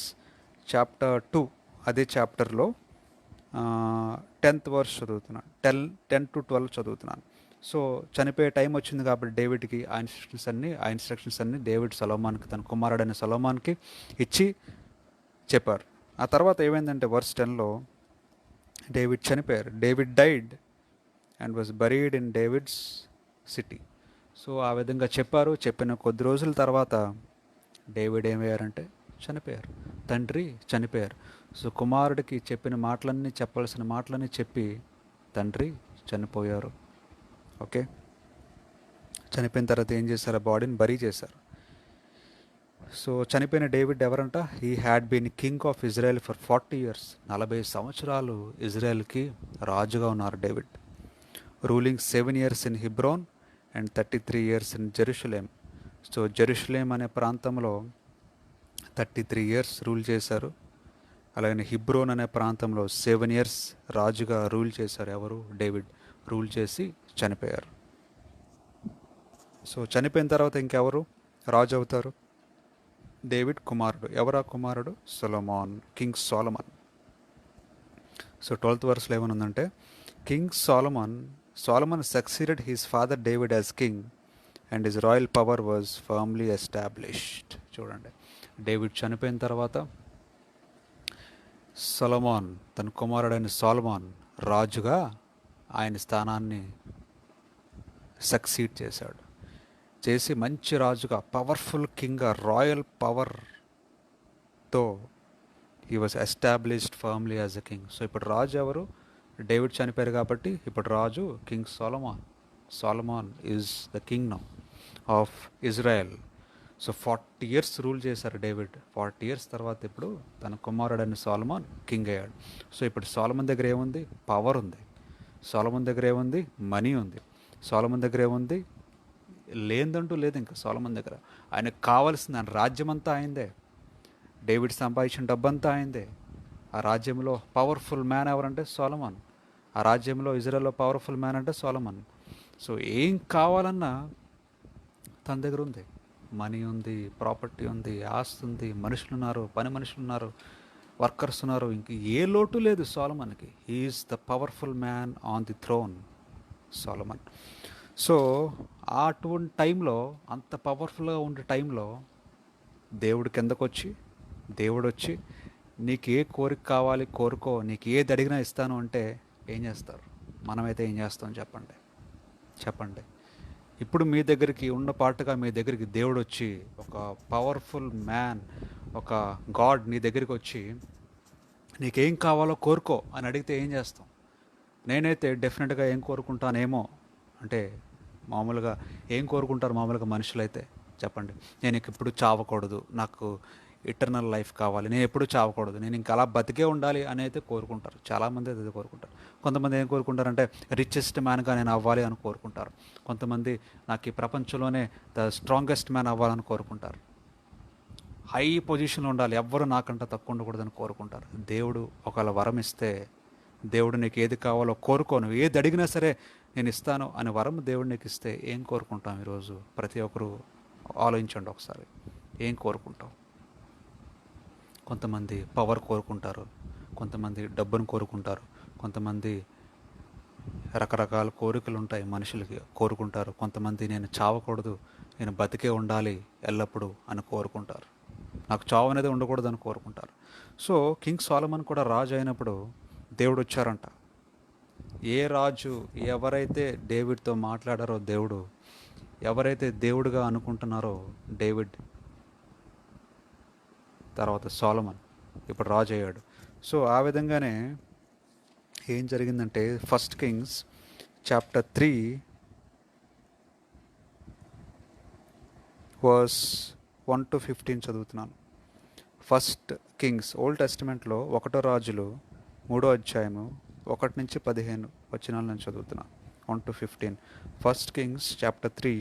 chapter 2 అదే చాప్టర్లో 10th verse చదువుతున్నాను, 10 to 12 చదువుతున్నాను. సో చనిపోయే టైం వచ్చింది కాబట్టి డేవిడ్కి ఆ ఇన్స్ట్రక్షన్స్ అన్నీ డేవిడ్ సొలొమోన్కి, తన కుమారుడైన సొలొమోన్కి ఇచ్చి చెప్పారు. ఆ తర్వాత ఏమైందంటే verse 10లో డేవిడ్ చనిపోయారు. David died and was buried in David's city. So ఆ విధంగా చెప్పారు. చెప్పిన కొద్ది రోజుల తర్వాత డేవిడ్ ఏమయ్యారంటే చనిపోయారు, తండ్రి చనిపోయారు. సో కుమారుడికి చెప్పిన మాటలన్నీ, చెప్పాల్సిన మాటలన్నీ చెప్పి తండ్రి చనిపోయారు. ఓకే, చనిపోయిన తర్వాత ఏం చేశారు, ఆ బాడీని బరీ చేశారు. సో చనిపోయిన డేవిడ్ ఎవరంట, he had been king of Israel for 40 years. 40 సంవత్సరాలు ఇజ్రాయెల్కి రాజుగా ఉన్నారు David. Ruling 7 years in Hebron and 33 years in Jerusalem. So Jerusalem అనే ప్రాంతంలో 33 years రూల్ చేశారు. అలాగే హిబ్రోన్ అనే ప్రాంతంలో 7 years రాజుగా రూల్ చేశారు. ఎవరు? డేవిడ్ రూల్ చేసి చనిపోయారు. సో చనిపోయిన తర్వాత ఇంకెవరు రాజు అవుతారు? డేవిడ్ కుమారుడు. ఎవరా కుమారుడు? Solomon, king Solomon. So 12th verseలో ఏమనుందంటే, king Solomon succeeded his father David as king and his royal power was firmly established. చూడండి, డేవిడ్ చనిపోయిన తర్వాత సొలొమోన్ తన కుమారుడైన సోలమోన్ రాజుగా ఆయన స్థానాన్ని సక్సీడ్ చేశాడు. చేసి మంచి రాజుగా, పవర్ఫుల్ కింగ్గా, రాయల్ పవర్తో he was established firmly as a king. So ఇప్పుడు రాజు ఎవరు? డేవిడ్ చనిపోయారు కాబట్టి ఇప్పుడు రాజు king Solomon. Solomon is the king now of Israel. So 40 years rule చేశారు డేవిడ్. 40 years తర్వాత ఇప్పుడు తన కుమారుడైన సోలమోన్ కింగ్ అయ్యాడు. సో ఇప్పుడు సోలమన్ దగ్గర ఏముంది? పవర్ ఉంది. సోలమన్ దగ్గర ఏముంది? మనీ ఉంది. సోలమన్ దగ్గర ఏముంది? లేదంటూ లేదు ఇంకా సోలమన్ దగ్గర. ఆయనకు కావాల్సింది, ఆయన రాజ్యం అంతా అయిందే. డేవిడ్ సంపాదించిన డబ్బంతా అయిందే. ఆ రాజ్యంలో పవర్ఫుల్ మ్యాన్ ఎవరంటే సోలమన్. ఆ రాజ్యంలో ఇజ్రాయెల్లో పవర్ఫుల్ మ్యాన్ అంటే సోలమన్. సో ఏం కావాలన్నా తన దగ్గర ఉంది. మనీ ఉంది, ప్రాపర్టీ ఉంది, ఆస్తి ఉంది, మనుషులు ఉన్నారు, పని మనుషులు ఉన్నారు, వర్కర్స్ ఉన్నారు. ఇంక ఏ లోటు లేదు సోలమన్కి. He is the powerful man on the throne, Solomon. So అటువంటి టైంలో, అంత పవర్ఫుల్గా ఉండే టైంలో దేవుడు దేవుడు వచ్చి నీకు ఏ కోరిక కావాలి కోరుకో, నీకు ఏది అడిగినా ఇస్తాను అంటే ఏం చేస్తారు? మనమైతే ఏం చేస్తాం చెప్పండి. ఇప్పుడు మీ దగ్గరికి ఉన్న పాటుగా మీ దగ్గరికి దేవుడు వచ్చి, ఒక పవర్ఫుల్ మ్యాన్, ఒక గాడ్ నీ దగ్గరికి వచ్చి నీకేం కావాలో కోరుకో అని అడిగితే ఏం చేస్తాం? నేనైతే డెఫినెట్గా ఏం కోరుకుంటానేమో అంటే, మామూలుగా ఏం కోరుకుంటారు మామూలుగా మనుషులైతే? చెప్పండి. నేను ఇప్పుడు చావకూడదు, నాకు ఇటర్నల్ లైఫ్ కావాలి, నేను ఎప్పుడు చావకూడదు, నేను ఇంకా అలా బతికే ఉండాలి అని అయితే కోరుకుంటారు. చాలామంది అది కోరుకుంటారు. కొంతమంది ఏం కోరుకుంటారంటే రిచెస్ట్ మ్యాన్గా నేను అవ్వాలి అని కోరుకుంటారు. కొంతమంది నాకు ఈ ప్రపంచంలోనే ద స్ట్రాంగెస్ట్ మ్యాన్ అవ్వాలని కోరుకుంటారు. హై పొజిషన్లో ఉండాలి, ఎవ్వరు నాకంటే తక్కువ ఉండకూడదని కోరుకుంటారు. దేవుడు ఒకవేళ వరం ఇస్తే, దేవుడు నీకు ఏది కావాలో కోరుకోను, ఏది అడిగినా సరే నేను ఇస్తాను అని వరం దేవుడు నీకు ఇస్తే ఏం కోరుకుంటాం? ఈరోజు ప్రతి ఒక్కరు ఆలోచించండి ఒకసారి. ఏం కోరుకుంటాం? కొంతమంది పవర్ కోరుకుంటారు, కొంతమంది డబ్బును కోరుకుంటారు, కొంతమంది రకరకాల కోరికలు ఉంటాయి మనుషులకి, కోరుకుంటారు. కొంతమంది నేను చావకూడదు, నేను బతికే ఉండాలి ఎల్లప్పుడూ అని కోరుకుంటారు. నాకు చావు అనేది ఉండకూడదు అని కోరుకుంటారు. సో కింగ్ సోలమన్ కూడా రాజు అయినప్పుడు దేవుడు వచ్చారంట. ఏ రాజు ఎవరైతే డేవిడ్తో మాట్లాడారో, దేవుడు ఎవరైతే దేవుడుగా అనుకుంటున్నారో డేవిడ్ తర్వాత సోలమన్ ఇప్పుడు రాజు అయ్యాడు. సో ఆ విధంగానే ఏం జరిగిందంటే, 1 Kings chapter 3 verse 1 to 15 చదువుతున్నాను. 1 Kings ఓల్డ్ టెస్టిమెంట్లో 1 రాజులు 3వ అధ్యాయము 1 నుంచి 15 వచనాలు నేను చదువుతున్నాను. 1 to 15. 1 Kings chapter 3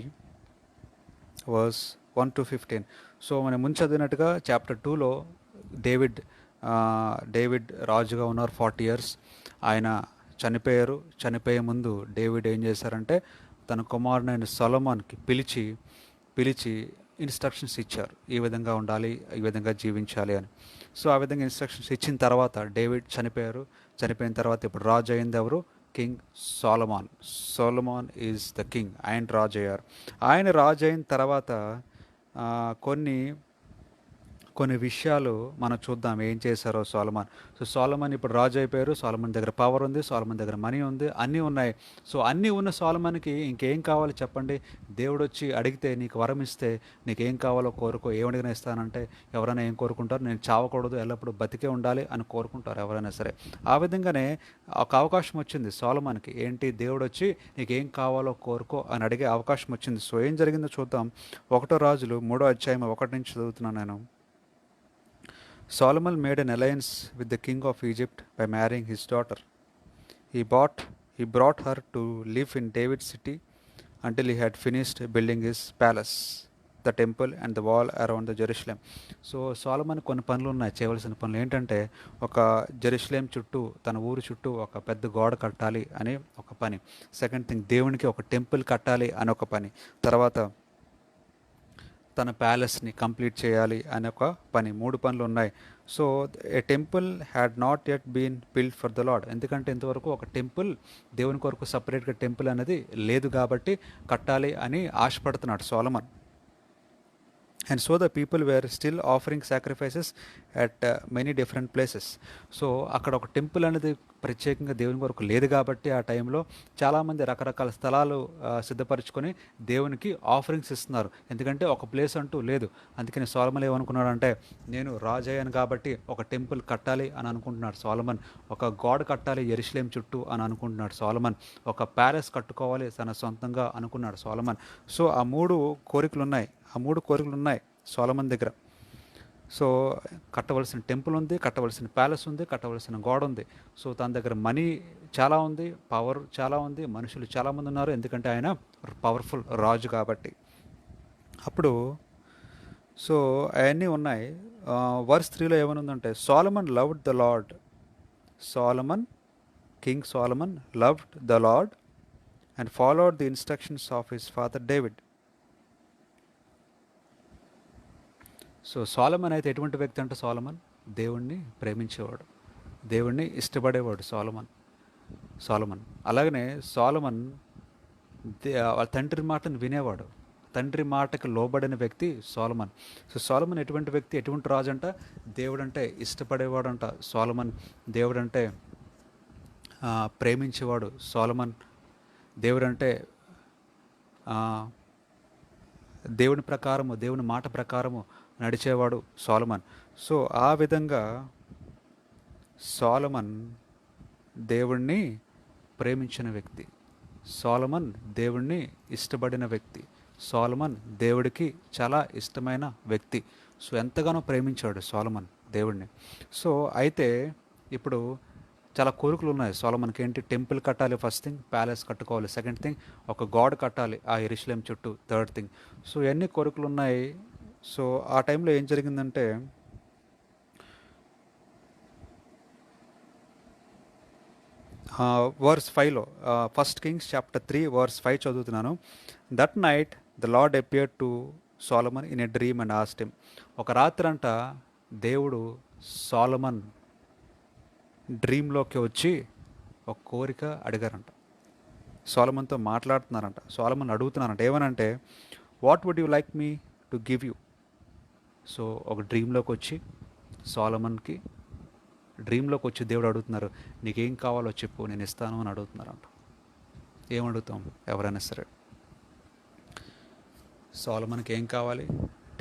verse 1 to 15. So మనం ముందు చదివినట్టుగా చాప్టర్ 2లో డేవిడ్ రాజుగా ఉన్నారు 40 years. ఆయన చనిపోయారు. చనిపోయే ముందు డేవిడ్ ఏం చేశారంటే తన కుమారుడైన సొలొమోన్కి పిలిచి ఇన్స్ట్రక్షన్స్ ఇచ్చారు. ఈ విధంగా ఉండాలి, ఈ విధంగా జీవించాలి అని. సో ఆ విధంగా ఇన్స్ట్రక్షన్స్ ఇచ్చిన తర్వాత డేవిడ్ చనిపోయారు. చనిపోయిన తర్వాత ఇప్పుడు రాజు అయింది ఎవరు? King Solomon. Solomon is the king. ఆయన రాజు అయ్యారు. ఆయన రాజు అయిన తర్వాత కొన్ని విషయాలు మనం చూద్దాం ఏం చేశారో సోలమన్. సో సోలమన్ ఇప్పుడు రాజు అయిపోయారు. సోలమన్ దగ్గర పవర్ ఉంది, సోలమన్ దగ్గర మనీ ఉంది, అన్నీ ఉన్నాయి. సో అన్నీ ఉన్న సోలమన్కి ఇంకేం కావాలి చెప్పండి? దేవుడు వచ్చి అడిగితే, నీకు వరం ఇస్తే నీకేం కావాలో కోరుకో, ఏమడిగినా ఇస్తానంటే ఎవరైనా ఏం కోరుకుంటారు? నేను చావకూడదు, ఎల్లప్పుడూ బతికే ఉండాలి అని కోరుకుంటారు ఎవరైనా సరే. ఆ విధంగానే ఒక అవకాశం వచ్చింది సోలమన్కి. ఏంటి? దేవుడు వచ్చి నీకేం కావాలో కోరుకో అని అడిగే అవకాశం వచ్చింది. సో ఏం జరిగిందో చూద్దాం. 1 రాజులు 3వ అధ్యాయం 1 నుంచి చదువుతున్నాను నేను. Solomon made an alliance with the king of Egypt by marrying his daughter. He bought He brought her to live in David's city until he had finished building his palace, the temple and the wall around the Jerusalem. So Solomon కొన్ని పనులు ఉన్నాయి, చేయవలసిన పనులు ఏంటంటే ఒక Jerusalem చుట్టూ, తన ఊరు చుట్టూ ఒక పెద్ద గోడ కట్టాలి అని ఒక పని. సెకండ్ థింగ్, దేవునికి ఒక టెంపుల్ కట్టాలి అని ఒక పని. తర్వాత తన ప్యాలెస్ని కంప్లీట్ చేయాలి అనే ఒక పని. 3 పనులు ఉన్నాయి. So a temple had not yet been build for the Lord. ఎందుకంటే ఇంతవరకు ఒక టెంపుల్, దేవుని కొరకు సపరేట్గా టెంపుల్ అనేది లేదు కాబట్టి కట్టాలి అని ఆశపడుతున్నాడు Solomon. And so the people were still offering sacrifices at many different places. So అక్కడ ఒక టెంపుల్ అనేది ప్రత్యేకంగా దేవుని కొరకు లేదు కాబట్టి ఆ టైంలో చాలామంది రకరకాల స్థలాలు సిద్ధపరచుకొని దేవునికి ఆఫరింగ్స్ ఇస్తున్నారు. ఎందుకంటే ఒక ప్లేస్ అంటూ లేదు. అందుకని సోలమన్ ఏమనుకున్నాడంటే, నేను రాజు అయ్యాను కాబట్టి ఒక టెంపుల్ కట్టాలి అని అనుకుంటున్నాడు సోలమన్. ఒక గోడ కట్టాలి యెరూషలేం చుట్టూ అని అనుకుంటున్నాడు సోలమన్. ఒక ప్యాలెస్ కట్టుకోవాలి తన సొంతంగా అనుకున్నాడు సోలమన్. సో ఆ 3 కోరికలు ఉన్నాయి సోలమన్ దగ్గర. సో కట్టవలసిన టెంపుల్ ఉంది, కట్టవలసిన ప్యాలెస్ ఉంది, కట్టవలసిన గోడ ఉంది. సో తన దగ్గర మనీ చాలా ఉంది, పవర్ చాలా ఉంది, మనుషులు చాలామంది ఉన్నారు. ఎందుకంటే ఆయన పవర్ఫుల్ రాజు కాబట్టి. అప్పుడు సో అవన్నీ ఉన్నాయి. వర్స్ 3లో ఏమనుందంటే, Solomon loved the Lord. King Solomon loved the Lord and followed the instructions of his father David. So Solomon అయితే ఎటువంటి వ్యక్తి అంటే, సోలమన్ దేవుణ్ణి ప్రేమించేవాడు, దేవుణ్ణి ఇష్టపడేవాడు సోలమన్. అలాగనే సోలమన్ వాళ్ళ తండ్రి మాటను వినేవాడు, తండ్రి మాటకు లోబడిన వ్యక్తి సోలమన్. సో సోలమన్ ఎటువంటి వ్యక్తి, ఎటువంటి రాజు అంట, దేవుడంటే ఇష్టపడేవాడంట సోలమన్. దేవుడంటే ప్రేమించేవాడు సోలమన్. దేవుడంటే దేవుని ప్రకారము, దేవుని మాట ప్రకారము నడిచేవాడు సోలమన్. సో ఆ విధంగా సోలమన్ దేవుణ్ణి ప్రేమించిన వ్యక్తి, సోలమన్ దేవుణ్ణి ఇష్టపడిన వ్యక్తి, సోలమన్ దేవుడికి చాలా ఇష్టమైన వ్యక్తి. సో ఎంతగానో ప్రేమించాడు సోలమన్ దేవుణ్ణి. సో అయితే ఇప్పుడు చాలా కోరికలు ఉన్నాయి సోలమన్కి. ఏంటి? టెంపుల్ కట్టాలి ఫస్ట్ థింగ్, ప్యాలెస్ కట్టుకోవాలి సెకండ్ థింగ్, ఒక గాడ్ కట్టాలి ఆ యెరూషలేం చుట్టూ థర్డ్ థింగ్. సో ఎన్ని కోరికలు ఉన్నాయి. సో ఆ టైంలో ఏం జరిగిందంటే, వర్స్ 5లో, ఫస్ట్ కింగ్స్ చాప్టర్ 3 వర్స్ 5 చదువుతున్నాను. That night the Lord appeared to Solomon in a dream and asked him. ఒక రాత్రంట దేవుడు సోలమన్ డ్రీమ్లోకి వచ్చి ఒక కోరిక అడిగారంట. సోలమన్తో మాట్లాడుతున్నారంట. సోలమన్ అడుగుతున్నారంట ఏమనంటే, what would you like me to give you. So ఒక డ్రీమ్లోకి వచ్చి సోలమన్కి డ్రీమ్లోకి వచ్చి దేవుడు అడుగుతున్నారు, నీకేం కావాలో చెప్పు నేను ఇస్తాను అని అడుగుతున్నారంట. ఏమడుగుతాం ఎవరైనా సరే. సోలమన్కి ఏం కావాలి?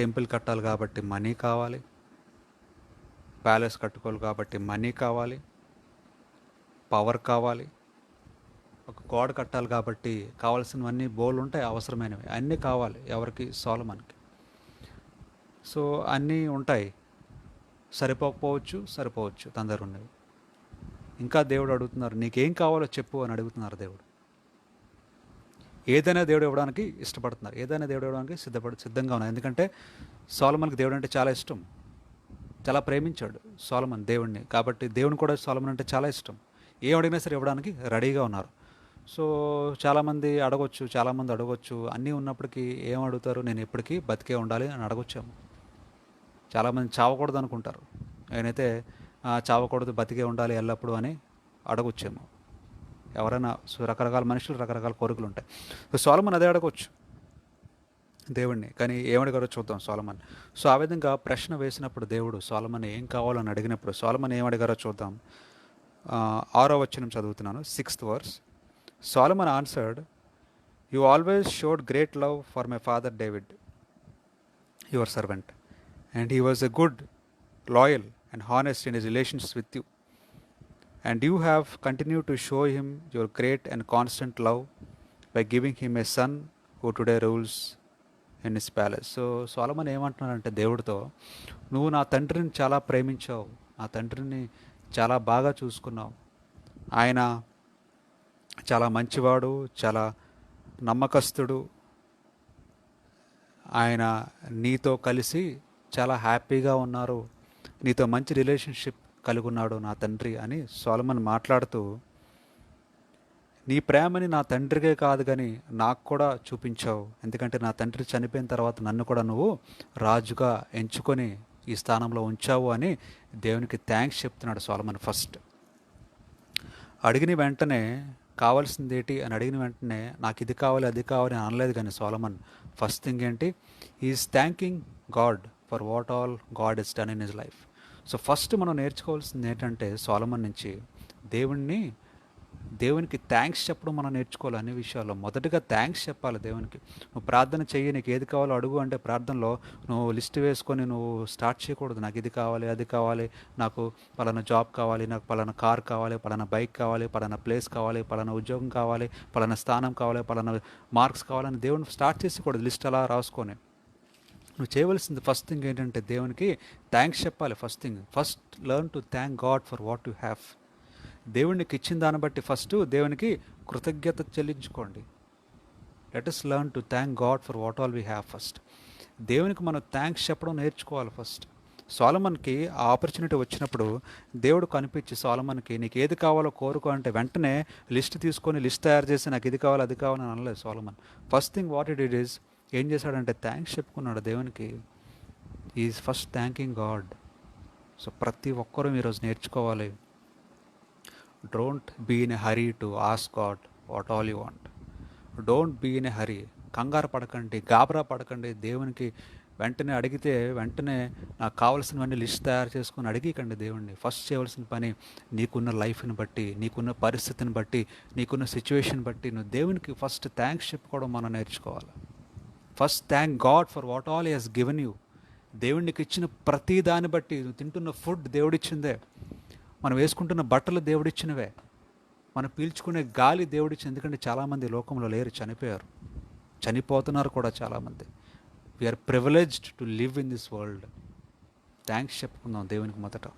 టెంపుల్ కట్టాలి కాబట్టి మనీ కావాలి, ప్యాలెస్ కట్టుకోవాలి కాబట్టి మనీ కావాలి, పవర్ కావాలి, ఒక గోడ కట్టాలి కాబట్టి కావాల్సినవన్నీ బోల్ ఉంటాయి, అవసరమైనవి అన్నీ కావాలి. ఎవరికి? సోలమన్కి. సో అన్నీ ఉంటాయి, సరిపోవచ్చు తన దగ్గర ఉన్నవి. ఇంకా దేవుడు అడుగుతున్నారు, నీకేం కావాలో చెప్పు అని అడుగుతున్నారు దేవుడు. ఏదైనా దేవుడు ఇవ్వడానికి ఇష్టపడుతున్నారు, ఏదైనా దేవుడు ఇవ్వడానికి సిద్ధంగా ఉన్నారు. ఎందుకంటే సోలమన్కి దేవుడు అంటే చాలా ఇష్టం, చాలా ప్రేమించాడు సోలమన్ దేవుడిని. కాబట్టి దేవుని కూడా సోలమన్ అంటే చాలా ఇష్టం. ఏం అడిగినా సరే ఇవ్వడానికి రెడీగా ఉన్నారు. సో చాలామంది అడగొచ్చు, అన్నీ ఉన్నప్పటికీ ఏం అడుగుతారు? నేను ఎప్పటికీ బతికే ఉండాలి అని అడగొచ్చాము. చాలామంది చావకూడదు అనుకుంటారు, నేనైతే చావకూడదు బతికే ఉండాలి ఎల్లప్పుడూ అని అడగొచ్చాము. ఎవరైనా రకరకాల మనుషులు రకరకాల కోరికలు ఉంటాయి. సో సోలమన్ అదే అడగవచ్చు దేవుణ్ణి. కానీ ఏమడిగారో చూద్దాం సోలమన్. సో ఆ విధంగా ప్రశ్న వేసినప్పుడు దేవుడు సోలమన్ ఏం కావాలని అడిగినప్పుడు సోలమన్ ఏమడిగారో చూద్దాం. 6వ వచనం చదువుతున్నాను, 6th verse. Solomon answered, "You always showed great love for my father David, your servant, and he was a good, loyal, and honest in his relations with you. And you have continued to show him your great and constant love by giving him a son who today rules in his palace." So Solomon ఏమంటున్నాడంటే దేవుడితో, నువ్వు నా తండ్రిని చాలా ప్రేమించావు, నా తండ్రిని చాలా బాగా చూసుకున్నావు, ఆయన చాలా మంచివాడు, చాలా నమ్మకస్తుడు. ఆయన నీతో కలిసి చాలా హ్యాపీగా ఉన్నారు, నీతో మంచి రిలేషన్షిప్ కలిగి ఉన్నాడు నా తండ్రి అని సొలొమన్ మాట్లాడుతూ, నీ ప్రేమని నా తండ్రికే కాదు కానీ నాకు కూడా చూపించావు. ఎందుకంటే నా తండ్రి చనిపోయిన తర్వాత నన్ను కూడా నువ్వు రాజుగా ఎంచుకొని ఈ స్థానంలో ఉంచావు అని దేవునికి థ్యాంక్స్ చెప్తున్నాడు సొలొమన్ ఫస్ట్. అడిగిన వెంటనే కావాల్సింది ఏంటి అని అడిగిన వెంటనే నాకు ఇది కావాలి అది కావాలి అని అనలేదు. కానీ సొలొమన్ ఫస్ట్ థింగ్ ఏంటి, is thanking God for what all God is done in his life. So first మనం నేర్చుకోవాల్సింది ఏంటంటే సొలొమన్ నుంచి దేవునికి థ్యాంక్స్ చెప్పడం మనం నేర్చుకోవాలి. అన్ని విషయాల్లో మొదటగా థ్యాంక్స్ చెప్పాలి దేవునికి. నువ్వు ప్రార్థన చెయ్యి, నీకు ఏది కావాలో అడుగు అంటే ప్రార్థనలో నువ్వు లిస్ట్ వేసుకొని నువ్వు స్టార్ట్ చేయకూడదు. నాకు ఇది కావాలి అది కావాలి, నాకు పలానా జాబ్ కావాలి, నాకు పలానా కార్ కావాలి, పలానా బైక్ కావాలి, పలానా ప్లేస్ కావాలి, పలానా ఉద్యోగం కావాలి, పలానా స్థానం కావాలి, పలానా మార్క్స్ కావాలని దేవుని స్టార్ట్ చేసేకూడదు లిస్ట్ అలా రాసుకొని. నువ్వు చేయవలసింది ఫస్ట్ థింగ్ ఏంటంటే దేవునికి థ్యాంక్స్ చెప్పాలి. First thing, first learn to thank God for what you have. దేవునికి ఇచ్చిన దాన్ని బట్టి ఫస్ట్ దేవునికి కృతజ్ఞత చెల్లించుకోండి. Let us learn to thank God for what all we have first. దేవునికి మనం థ్యాంక్స్ చెప్పడం నేర్చుకోవాలి ఫస్ట్. సొలొమన్కి ఆ ఆపర్చునిటీ వచ్చినప్పుడు దేవుడు కనిపించి సొలొమన్కి నీకు ఏది కావాలో కోరుకో అంటే వెంటనే లిస్ట్ తీసుకొని లిస్ట్ తయారు చేసి నాకు ఇది కావాలి అది కావాలి అని అనలేదు Solomon. First thing what it is, ఏం చేశాడంటే థ్యాంక్స్ చెప్పుకున్నాడు దేవునికి. Is first thanking God. So ప్రతి ఒక్కరూ ఈరోజు నేర్చుకోవాలి. Don't be in a hurry to ask God what all you want. Don't be in a hurry. కంగారు పడకండి, గాబరా పడకండి. దేవునికి వెంటనే అడిగితే వెంటనే నాకు కావాల్సినవన్నీ లిస్ట్ తయారు చేసుకొని అడిగికండి దేవుణ్ణి. ఫస్ట్ చేయవలసిన పని నీకున్న లైఫ్ని బట్టి, నీకున్న పరిస్థితిని బట్టి, నీకున్న సిచ్యువేషన్ బట్టి నువ్వు దేవునికి ఫస్ట్ థ్యాంక్స్ చెప్పుకోవడం మనం నేర్చుకోవాలి. First thank God for what all he has given you. దేవునికి ఇచ్చిన ప్రతి దాన్ని బట్టి, నువ్వు తింటున్న ఫుడ్ దేవుడిచ్చిందే, మనం వేసుకుంటున్న బట్టలు దేవుడిచ్చినవే, మనం పీల్చుకునే గాలి దేవుడిచ్చింది. ఎందుకంటే చాలామంది లోకంలో లేరు, చనిపోయారు, చనిపోతున్నారు కూడా చాలామంది. We are privileged to live in this world. Thanks చెప్పుకుందాం దేవునికి మొదట.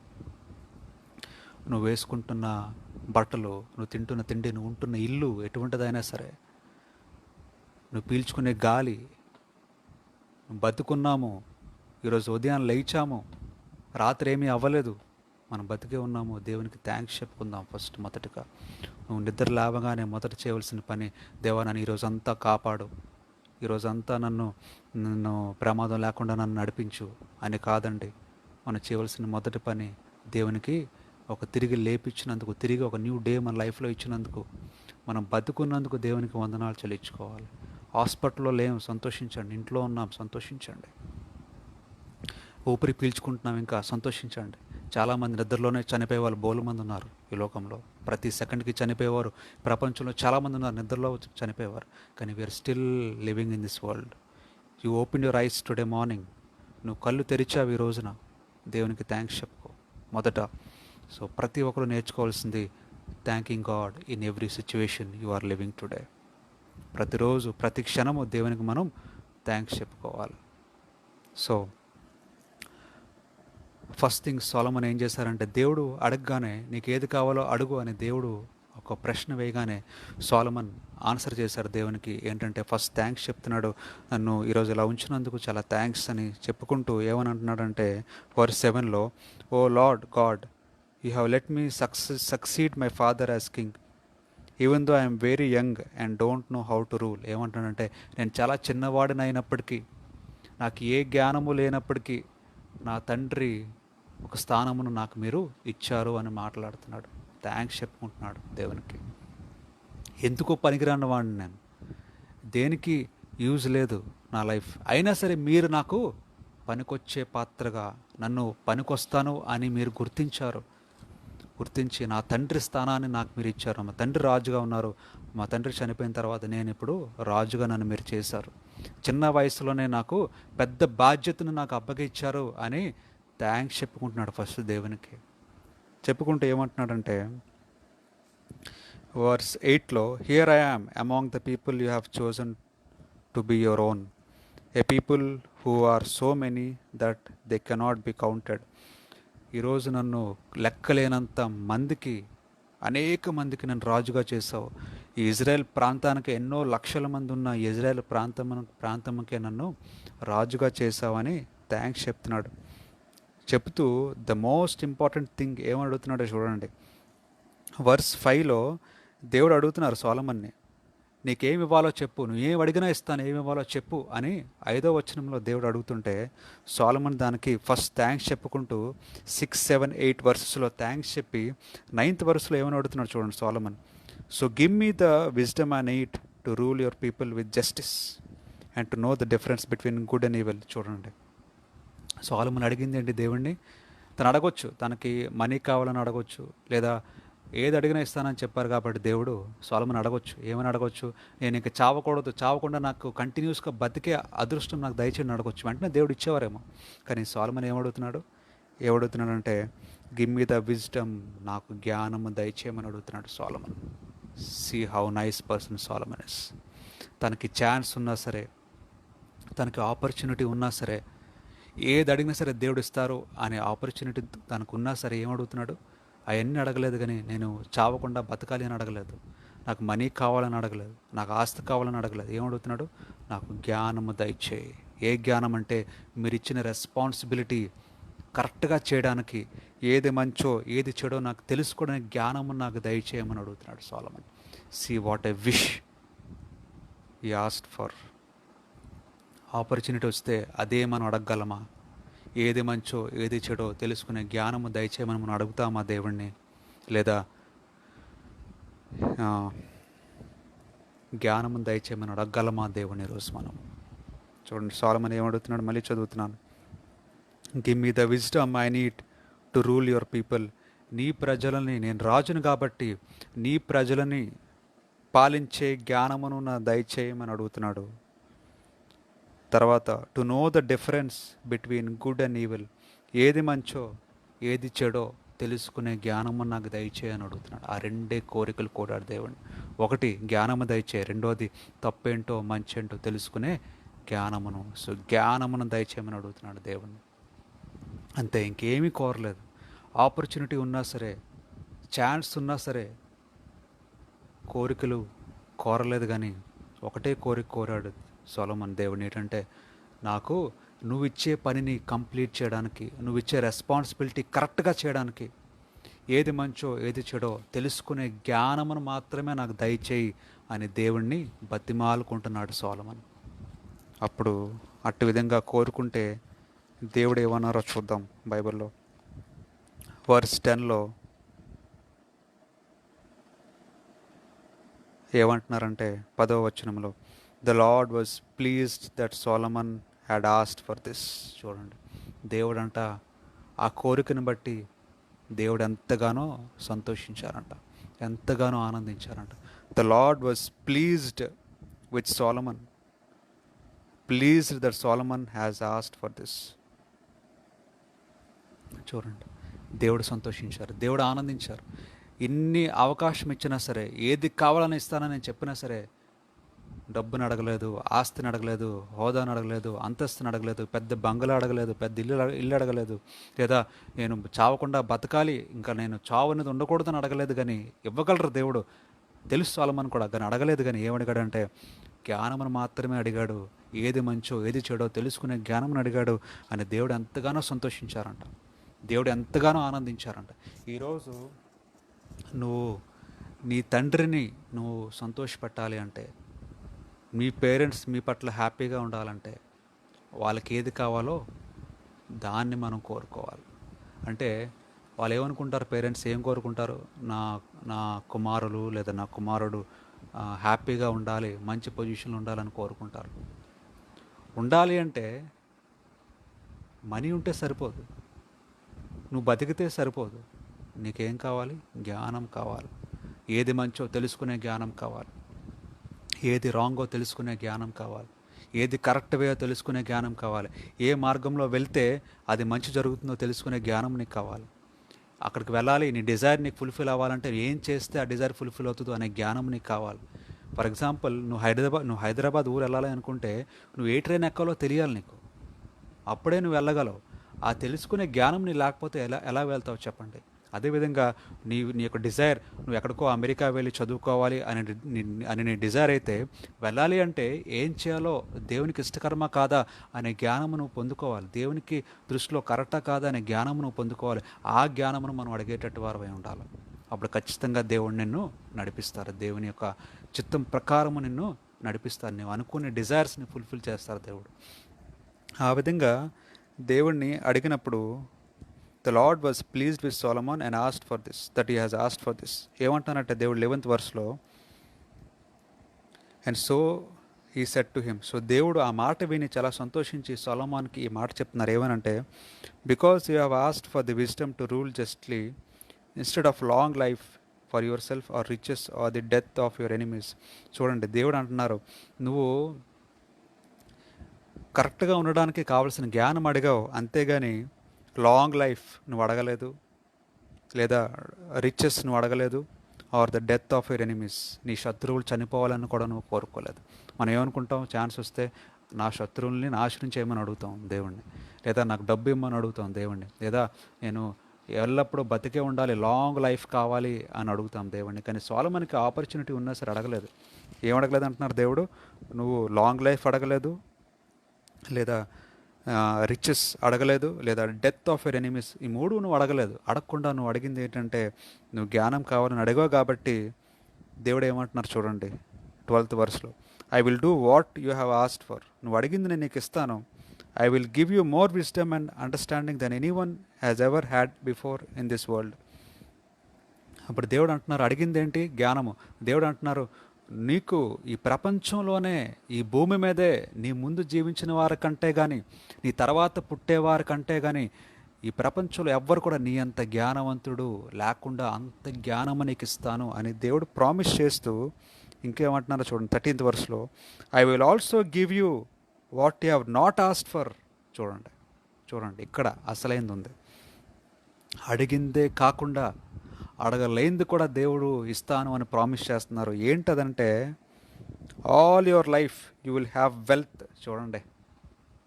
నువ్వు వేసుకుంటున్న బట్టలు, నువ్వు తింటున్న తిండి, నువ్వు ఉంటున్న ఇల్లు ఎటువంటిదైనా సరే, నువ్వు పీల్చుకునే గాలి, బతుకున్నాము, ఈరోజు ఉదయం లేచాము, రాత్రి ఏమీ అవ్వలేదు, మనం బతికే ఉన్నాము, దేవునికి థ్యాంక్స్ చెప్పుకుందాం ఫస్ట్ మొదటగా. నువ్వు నిద్ర లేవగానే మొదట చేయవలసిన పని, దేవా నన్ను ఈరోజంతా కాపాడు, ఈరోజంతా నన్ను ప్రమాదం లేకుండా నన్ను నడిపించు అని కాదండి. మనం చేయవలసిన మొదటి పని దేవునికి ఒక తిరిగి లేపించినందుకు, తిరిగి ఒక న్యూ డే మన లైఫ్లో ఇచ్చినందుకు, మనం బతుకున్నందుకు దేవునికి వందనాలు చెల్లించుకోవాలి. హాస్పిటల్లో లేము, సంతోషించండి. ఇంట్లో ఉన్నాం, సంతోషించండి. ఊపిరి పీల్చుకుంటున్నాం, ఇంకా సంతోషించండి. చాలామంది నిద్రలోనే చనిపోయే వాళ్ళు బోలు మంది ఉన్నారు ఈ లోకంలో. ప్రతి సెకండ్కి చనిపోయేవారు ప్రపంచంలో చాలామంది ఉన్నారు, నిద్రలో చనిపోయేవారు. కానీ we are still living in this world. You open your eyes today morning. నువ్వు కళ్ళు తెరిచావు ఈ రోజున, దేవునికి థ్యాంక్స్ చెప్పుకో మొదట. సో ప్రతి ఒక్కరు నేర్చుకోవాల్సింది thanking God in every situation you are living today. ప్రతిరోజు ప్రతి క్షణము దేవునికి మనం థ్యాంక్స్ చెప్పుకోవాలి. సో ఫస్ట్ థింగ్ సొలొమన్ ఏం చేశారంటే, దేవుడు అడగగానే నీకు ఏది కావాలో అడుగు అని దేవుడు ఒక ప్రశ్న వేయగానే సొలొమన్ ఆన్సర్ చేశారు దేవునికి. ఏంటంటే ఫస్ట్ థ్యాంక్స్ చెప్తున్నాడు, నన్ను ఈరోజు ఇలా ఉంచినందుకు చాలా థ్యాంక్స్ అని చెప్పుకుంటూ ఏమని అంటున్నాడంటే వర్స్ 7లో, O Lord God, you have let me succeed my father as king even though I'm very young and don't know how to rule. ఏమంటాడంటే నేను చాలా చిన్నవాడినైనప్పటికీ, నాకు ఏ జ్ఞానము లేనప్పటికీ నా తండ్రి ఒక స్థానమును నాకు మీరు ఇచ్చారు అని మాట్లాడుతున్నాడు. థ్యాంక్స్ చెప్పుకుంటున్నాడు దేవునికి. ఎందుకో పనికిరాని వాడిని నేను, దేనికి యూజ్ లేదు నా లైఫ్, అయినా సరే మీరు నాకు పనికొచ్చే పాత్రగా, నన్ను పనికొస్తాను అని మీరు గుర్తించి నా తండ్రి స్థానాన్ని నాకు మీరు ఇచ్చారు. మా తండ్రి రాజుగా ఉన్నారు, మా తండ్రి చనిపోయిన తర్వాత నేను ఇప్పుడు రాజుగా నన్ను మీరు చేశారు. చిన్న వయసులోనే నాకు పెద్ద బాధ్యతను నాకు అప్పగించారు అని థ్యాంక్స్ చెప్పుకుంటున్నాడు ఫస్ట్ దేవునికి. చెప్పుకుంటూ ఏమంటున్నాడంటే వర్స్ 8లో, here I am among the people you have chosen to be your own, a people who are so many that they cannot be counted. ఈరోజు నన్ను లెక్కలేనంత మందికి, అనేక మందికి నన్ను రాజుగా చేసావు. ఈ ఇజ్రాయెల్ ప్రాంతానికి ఎన్నో లక్షల మంది ఉన్న ఈ ఇజ్రాయెల్ ప్రాంతంకే నన్ను రాజుగా చేసావని థ్యాంక్స్ చెప్తున్నాడు. చెప్తూ ద మోస్ట్ ఇంపార్టెంట్ థింగ్ ఏమని అడుగుతున్నాడో చూడండి. వర్స్ 5లో దేవుడు అడుగుతున్నారు సొలొమన్ని, నీకేమి ఇవ్వాలో చెప్పు, నువ్వు ఏం అడిగినా ఇస్తాను, ఏమి ఇవ్వాలో చెప్పు అని 5వ వచనంలో దేవుడు అడుగుతుంటే సొలొమన్ దానికి ఫస్ట్ థ్యాంక్స్ చెప్పుకుంటూ 6, 7, 8 వర్సెస్లో థ్యాంక్స్ చెప్పి 9th వర్స్లో ఏమని అడుగుతున్నాడు చూడండి Solomon. So give me the wisdom I need to rule your people with justice and to know the difference between good and evil. చూడండి, సొలొమన్ అడిగింది ఏంటి దేవుణ్ణి? తను అడగొచ్చు, తనకి మనీ కావాలని అడగొచ్చు, లేదా ఏది అడిగినా ఇస్తానని చెప్పారు కాబట్టి దేవుడు సొలొమన్ అడగొచ్చు. ఏమని అడగొచ్చు? నేను ఇంక చావకూడదు, చావకుండా నాకు కంటిన్యూస్గా బతికే అదృష్టం నాకు దయచేయండి అడగొచ్చు. వెంటనే దేవుడు ఇచ్చేవారేమో. కానీ సొలొమన్ ఏమడుగుతున్నాడంటే గివ్ మీ ద విజ్డమ్, నాకు జ్ఞానము దయచేయమని అడుగుతున్నాడు Solomon. See how nice person Solomon is. తనకి ఛాన్స్ ఉన్నా సరే, తనకి ఆపర్చునిటీ ఉన్నా సరే, ఏది అడిగినా సరే దేవుడు ఇస్తారు అనే ఆపర్చునిటీ తనకు ఉన్నా సరే ఏమడుగుతున్నాడు? అవన్నీ అడగలేదు. కానీ నేను చావకుండా బతకాలి అని అడగలేదు, నాకు మనీ కావాలని అడగలేదు, నాకు ఆస్తి కావాలని అడగలేదు. ఏమడుగుతున్నాడు? నాకు జ్ఞానము దయచేయి. ఏ జ్ఞానం అంటే మీరు ఇచ్చిన రెస్పాన్సిబిలిటీ కరెక్ట్గా చేయడానికి, ఏది మంచో ఏది చెడో నాకు తెలుసుకోవడానికి జ్ఞానము నాకు దయచేయమని అడుగుతున్నాడు Solomon. See what a wish ఈ ఆస్క్డ్ ఫర్. ఆపర్చునిటీ వస్తే అదే మనం అడగగలమా? ఏది మంచో ఏది చెడో తెలుసుకునే జ్ఞానము దయచేయమని మనం అడుగుతామా దేవుణ్ణి? లేదా జ్ఞానము దయచేయమని అడగగలమా దేవుని రోజు మనం? చూడండి సొలొమన్ ఏమడుగుతున్నాడు, మళ్ళీ చదువుతున్నాను. Give me the wisdom I need to rule your people. నీ ప్రజలని, నేను రాజును కాబట్టి నీ ప్రజలని పాలించే జ్ఞానమును నా దయచేయమని అడుగుతున్నాడు. తర్వాత to know the difference between good and evil. ఏది మంచో ఏది చెడో తెలుసుకునే జ్ఞానము నాకు దయచేయని అడుగుతున్నాడు. ఆ రెండే కోరికలు కోరాడు దేవుడిని. ఒకటి జ్ఞానము దయచేయి, రెండోది తప్పేంటో మంచేంటో తెలుసుకునే జ్ఞానమును. సో జ్ఞానమును దయచేయమని అడుగుతున్నాడు దేవుడిని. అంతే, ఇంకేమీ కోరలేదు. ఆపర్చునిటీ ఉన్నా సరే, ఛాన్స్ ఉన్నా సరే కోరికలు కోరలేదు. కానీ ఒకటే కోరిక కోరాడు సొలొమన్ దేవుని. ఏంటంటే నాకు నువ్వు ఇచ్చే పనిని కంప్లీట్ చేయడానికి, నువ్వు ఇచ్చే రెస్పాన్సిబిలిటీ కరెక్ట్గా చేయడానికి, ఏది మంచో ఏది చెడో తెలుసుకునే జ్ఞానమును మాత్రమే నాకు దయచేయి అని దేవుణ్ణి బతిమాలుకుంటున్నాడు సొలొమన్. అప్పుడు అట్టి విధంగా కోరుకుంటే దేవుడు ఏమన్నారో చూద్దాం బైబిల్లో. వర్స్ 10లో ఏమంటున్నారంటే 10వ వచనంలో the Lord was pleased that Solomon had asked for this. చూడండి, దేవుడంట ఆ కోరికను బట్టి దేవుడు ఎంతగానో సంతోషించారంట, ఎంతగానో ఆనందించారంట. The Lord was pleased with Solomon, pleased that Solomon has asked for this. చూడండి, దేవుడు సంతోషించారు, దేవుడు ఆనందించారు. ఇన్ని అవకాశం ఇచ్చినా సరే, ఏది కావాలని ఇస్తానని నేను చెప్పినా సరే, డబ్బుని అడగలేదు, ఆస్తిని అడగలేదు, హోదాని అడగలేదు, అంతస్తుని అడగలేదు, పెద్ద బంగ్లా అడగలేదు, పెద్ద ఇల్లు అడగలేదు, లేదా నేను చావకుండా బతకాలి, ఇంకా నేను చావు అనేది ఉండకూడదని అడగలేదు. కానీ ఇవ్వగలరు దేవుడు, తెలుసు సొలొమన్ కూడా. కానీ అడగలేదు. కానీ ఏమడిగాడంటే జ్ఞానమును మాత్రమే అడిగాడు. ఏది మంచో ఏది చెడో తెలుసుకునే జ్ఞానమును అడిగాడు అని దేవుడు ఎంతగానో సంతోషించారంట, దేవుడు ఎంతగానో ఆనందించారంట. ఈరోజు నువ్వు నీ తండ్రిని నువ్వు సంతోషపెట్టాలి అంటే, మీ పేరెంట్స్ మీ పట్ల హ్యాపీగా ఉండాలంటే, వాళ్ళకి ఏది కావాలో దాన్ని మనం కోరుకోవాలి. అంటే వాళ్ళు ఏమనుకుంటారు, పేరెంట్స్ ఏం కోరుకుంటారు? నా నా కుమారులు లేదా నా కుమారుడు హ్యాపీగా ఉండాలి, మంచి పొజిషన్లో ఉండాలని కోరుకుంటారు. ఉండాలి అంటే మనీ ఉంటే సరిపోదు, నువ్వు బతికితే సరిపోదు. నీకేం కావాలి? జ్ఞానం కావాలి. ఏది మంచో తెలుసుకునే జ్ఞానం కావాలి, ఏది రాంగో తెలుసుకునే జ్ఞానం కావాలి, ఏది కరెక్ట్ వేయో తెలుసుకునే జ్ఞానం కావాలి, ఏ మార్గంలో వెళ్తే అది మంచి జరుగుతుందో తెలుసుకునే జ్ఞానం నీకు కావాలి. అక్కడికి వెళ్ళాలి, నీ డిజైర్ నీకు ఫుల్ఫిల్ అవ్వాలంటే ఏం చేస్తే ఆ డిజైర్ ఫుల్ఫిల్ అవుతుందో అనే జ్ఞానం నీకు కావాలి. ఫర్ ఎగ్జాంపుల్, నువ్వు హైదరాబాద్ ఊరు వెళ్ళాలి అనుకుంటే నువ్వు ఏ ట్రైన్ ఎక్కాలో తెలియాలి నీకు, అప్పుడే నువ్వు వెళ్ళగలవు. ఆ తెలుసుకునే జ్ఞానం నీ లేకపోతే ఎలా ఎలా వెళ్తావు చెప్పండి? అదేవిధంగా నీ యొక్క డిజైర్ నువ్వు ఎక్కడికో అమెరికా వెళ్ళి చదువుకోవాలి అని నీ డిజైర్ అయితే, వెళ్ళాలి అంటే ఏం చేయాలో, దేవునికి ఇష్టకరమా కాదా అనే జ్ఞానము నువ్వు పొందుకోవాలి. దేవునికి దృష్టిలో కరెక్టా కాదా అనే జ్ఞానము నువ్వు పొందుకోవాలి. ఆ జ్ఞానమును మనం అడిగేటట్టు వారమై ఉండాలి. అప్పుడు ఖచ్చితంగా దేవుడు నిన్ను నడిపిస్తారు. దేవుని యొక్క చిత్తం ప్రకారము నిన్ను నడిపిస్తారు. నువ్వు అనుకునే డిజైర్స్ని ఫుల్ఫిల్ చేస్తారు దేవుడు. ఆ విధంగా దేవుణ్ణి అడిగినప్పుడు the Lord was pleased with Solomon and asked for this, that he has asked for this. ఏమంటానంటే దేవుడు 11th verseలో, and so he said to him. So దేవుడు ఆ మాట విని చాలా సంతోషించి సొలొమోన్కి ఈ మాట చెప్తున్నారు. ఏమనంటే, because you have asked for the wisdom to rule justly instead of long life for yourself or riches or the death of your enemies. చూడండి, దేవుడు అంటున్నారు, నువ్వు కరెక్ట్గా ఉండడానికి కావలసిన జ్ఞానం అడిగావు, అంతేగాని లాంగ్ లైఫ్ నువ్వు అడగలేదు, లేదా రిచెస్ నువ్వు అడగలేదు, or the death of your enemies, నీ శత్రువులు చనిపోవాలని కూడా నువ్వు కోరుకోలేదు. మనం ఏమనుకుంటాం, ఛాన్స్ వస్తే నా శత్రువుల్ని నాశనం చేయమని అడుగుతాం దేవుణ్ణి, లేదా నాకు డబ్బు ఇమ్మని అడుగుతాం దేవుణ్ణి, లేదా నేను ఎల్లప్పుడూ బతికే ఉండాలి, లాంగ్ లైఫ్ కావాలి అని అడుగుతాం దేవుణ్ణి. కానీ సొలొమోనుకి ఆపర్చునిటీ ఉన్నా సరే అడగలేదు. ఏం అడగలేదు అంటున్నారు దేవుడు, నువ్వు లాంగ్ లైఫ్ అడగలేదు, లేదా రిచెస్ అడగలేదు, లేదా డెత్ ఆఫ్ యర్ ఎనిమీస్, ఈ మూడు నువ్వు అడగలేదు. అడగకుండా నువ్వు అడిగింది ఏంటంటే నువ్వు జ్ఞానం కావాలని అడిగావు. కాబట్టి దేవుడు ఏమంటున్నారు చూడండి 12th verseలో, I will do what you have asked for. నువ్వు అడిగింది నేను నీకు ఇస్తాను. I will give you more wisdom and understanding then anyone has ever had before in this world. అప్పుడు దేవుడు అంటున్నారు, అడిగింది ఏంటి? జ్ఞానము. దేవుడు అంటున్నారు, నీకు ఈ ప్రపంచంలోనే, ఈ భూమి మీదే నీ ముందు జీవించిన వారికంటే కానీ, నీ తర్వాత పుట్టేవారి కంటే కానీ ఈ ప్రపంచంలో ఎవ్వరు కూడా నీ అంత జ్ఞానవంతుడు లేకుండా అంత జ్ఞానము నీకు ఇస్తాను అని దేవుడు ప్రామిస్ చేస్తూ ఇంకేమంటున్నారో చూడండి 13th verseలో, I will also give you what you have not asked for. చూడండి చూడండి, ఇక్కడ అసలైంది ఉంది. అడిగిందే కాకుండా అడగలేంది కూడా దేవుడు ఇస్తాను అని ప్రామిస్ చేస్తున్నారు. ఏంటదంటే, all your life you will have wealth. చూడండి,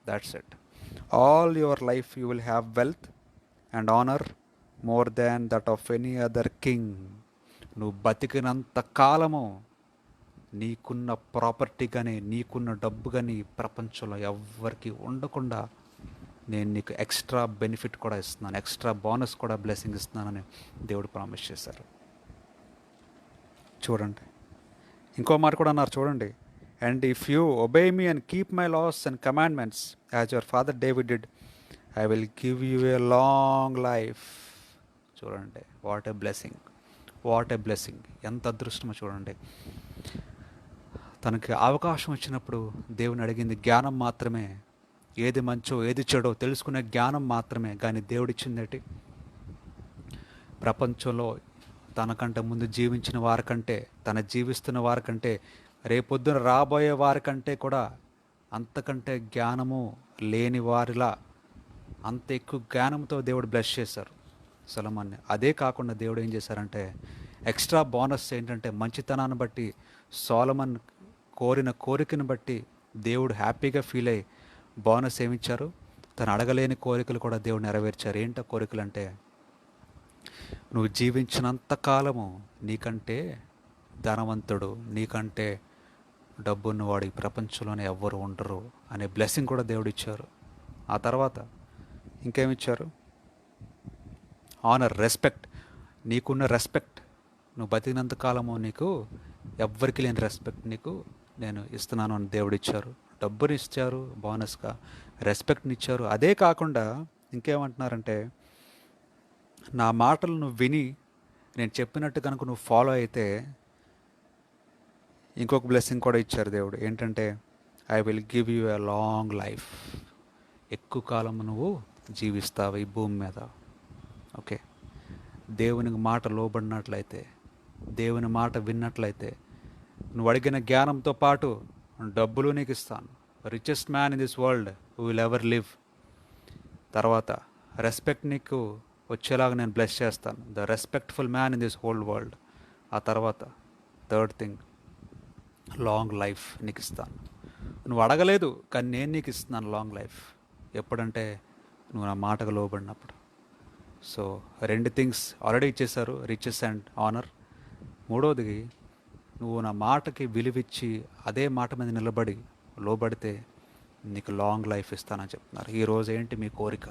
that's it. All your life you will have wealth and honour more than that of any other king. నువ్వు బతికినంత కాలము నీకున్న ప్రాపర్టీ కానీ, నీకున్న డబ్బు కానీ ప్రపంచంలో ఎవ్వరికి ఉండకుండా నేను నీకు ఎక్స్ట్రా బెనిఫిట్ కూడా ఇస్తున్నాను, ఎక్స్ట్రా బోనస్ కూడా, బ్లెస్సింగ్ ఇస్తున్నానని దేవుడు ప్రామిస్ చేశారు. చూడండి, ఇంకో మాట కూడా అన్నారు చూడండి, and if you obey me and keep my laws and commandments as your father David did, I will give you a long life. చూడండి, what a blessing, what a blessing, ఎంత అదృష్టమో చూడండి. తనకి అవకాశం వచ్చినప్పుడు దేవుని అడిగింది జ్ఞానం మాత్రమే, ఏది మంచో ఏది చెడో తెలుసుకునే జ్ఞానం మాత్రమే. కానీ దేవుడిచ్చిందేటి? ప్రపంచంలో తనకంటే ముందు జీవించిన వారికంటే, తన జీవిస్తున్న వారికంటే, రేపొద్దున రాబోయే వారికంటే కూడా అంతకంటే జ్ఞానము లేని వారిలా అంత ఎక్కువ జ్ఞానంతో దేవుడు బ్లెస్ చేశారు సొలొమోన్ని. అదే కాకుండా దేవుడు ఏం చేశారంటే, ఎక్స్ట్రా బోనస్ ఏంటంటే, మంచితనాన్ని బట్టి, సొలొమోన్ కోరిన కోరికను బట్టి దేవుడు హ్యాపీగా ఫీల్ అయ్యి బోనస్ ఏమిచ్చారు? తను అడగలేని కోరికలు కూడా దేవుడు నెరవేర్చారు. ఏంటో కోరికలు అంటే, నువ్వు జీవించినంత కాలము నీకంటే ధనవంతుడు, నీకంటే డబ్బున్నవాడు ఈ ప్రపంచంలోనే ఎవ్వరు ఉండరు అనే బ్లెస్సింగ్ కూడా దేవుడు ఇచ్చారు. ఆ తర్వాత ఇంకేమిచ్చారు? Honour, respect. నీకున్న రెస్పెక్ట్, నువ్వు బతికినంత కాలము నీకు ఎవ్వరికి లేని రెస్పెక్ట్ నీకు నేను ఇస్తున్నాను అని దేవుడు ఇచ్చారు. డబ్బుని ఇచ్చారు బోనస్గా, రెస్పెక్ట్ని ఇచ్చారు. అదే కాకుండా ఇంకేమంటున్నారంటే, నా మాటలు నువ్వు విని నేను చెప్పినట్టు కనుక నువ్వు ఫాలో అయితే ఇంకొక బ్లెస్సింగ్ కూడా ఇచ్చారు దేవుడు. ఏంటంటే, I will give you a long life. ఎక్కువ కాలం నువ్వు జీవిస్తావు ఈ భూమి మీద. ఓకే, దేవునికి మాట లోబడినట్లయితే, దేవుని మాట విన్నట్లయితే, నువ్వు అడిగిన జ్ఞానంతో పాటు డబ్బులు నీకు ఇస్తాను. Richest man in this world who will ever live. తర్వాత రెస్పెక్ట్ నీకు వచ్చేలాగా నేను బ్లెస్ చేస్తాను, the respectful man in this whole world. ఆ తర్వాత థర్డ్ థింగ్, లాంగ్ లైఫ్ నీకు ఇస్తాను. నువ్వు అడగలేదు కానీ నేను నీకు ఇస్తున్నాను లాంగ్ లైఫ్. ఎప్పుడంటే నువ్వు నా మాటకు లోబడినప్పుడు. సో 2 థింగ్స్ ఆల్రెడీ ఇచ్చేశారు, రిచెస్ అండ్ ఆనర్. మూడోది, నువ్వు నా మాటకి విలువిచ్చి అదే మాట మీద నిలబడి లోబడితే నీకు లాంగ్ లైఫ్ ఇస్తానని చెప్తున్నారు. ఈరోజు ఏంటి మీ కోరిక?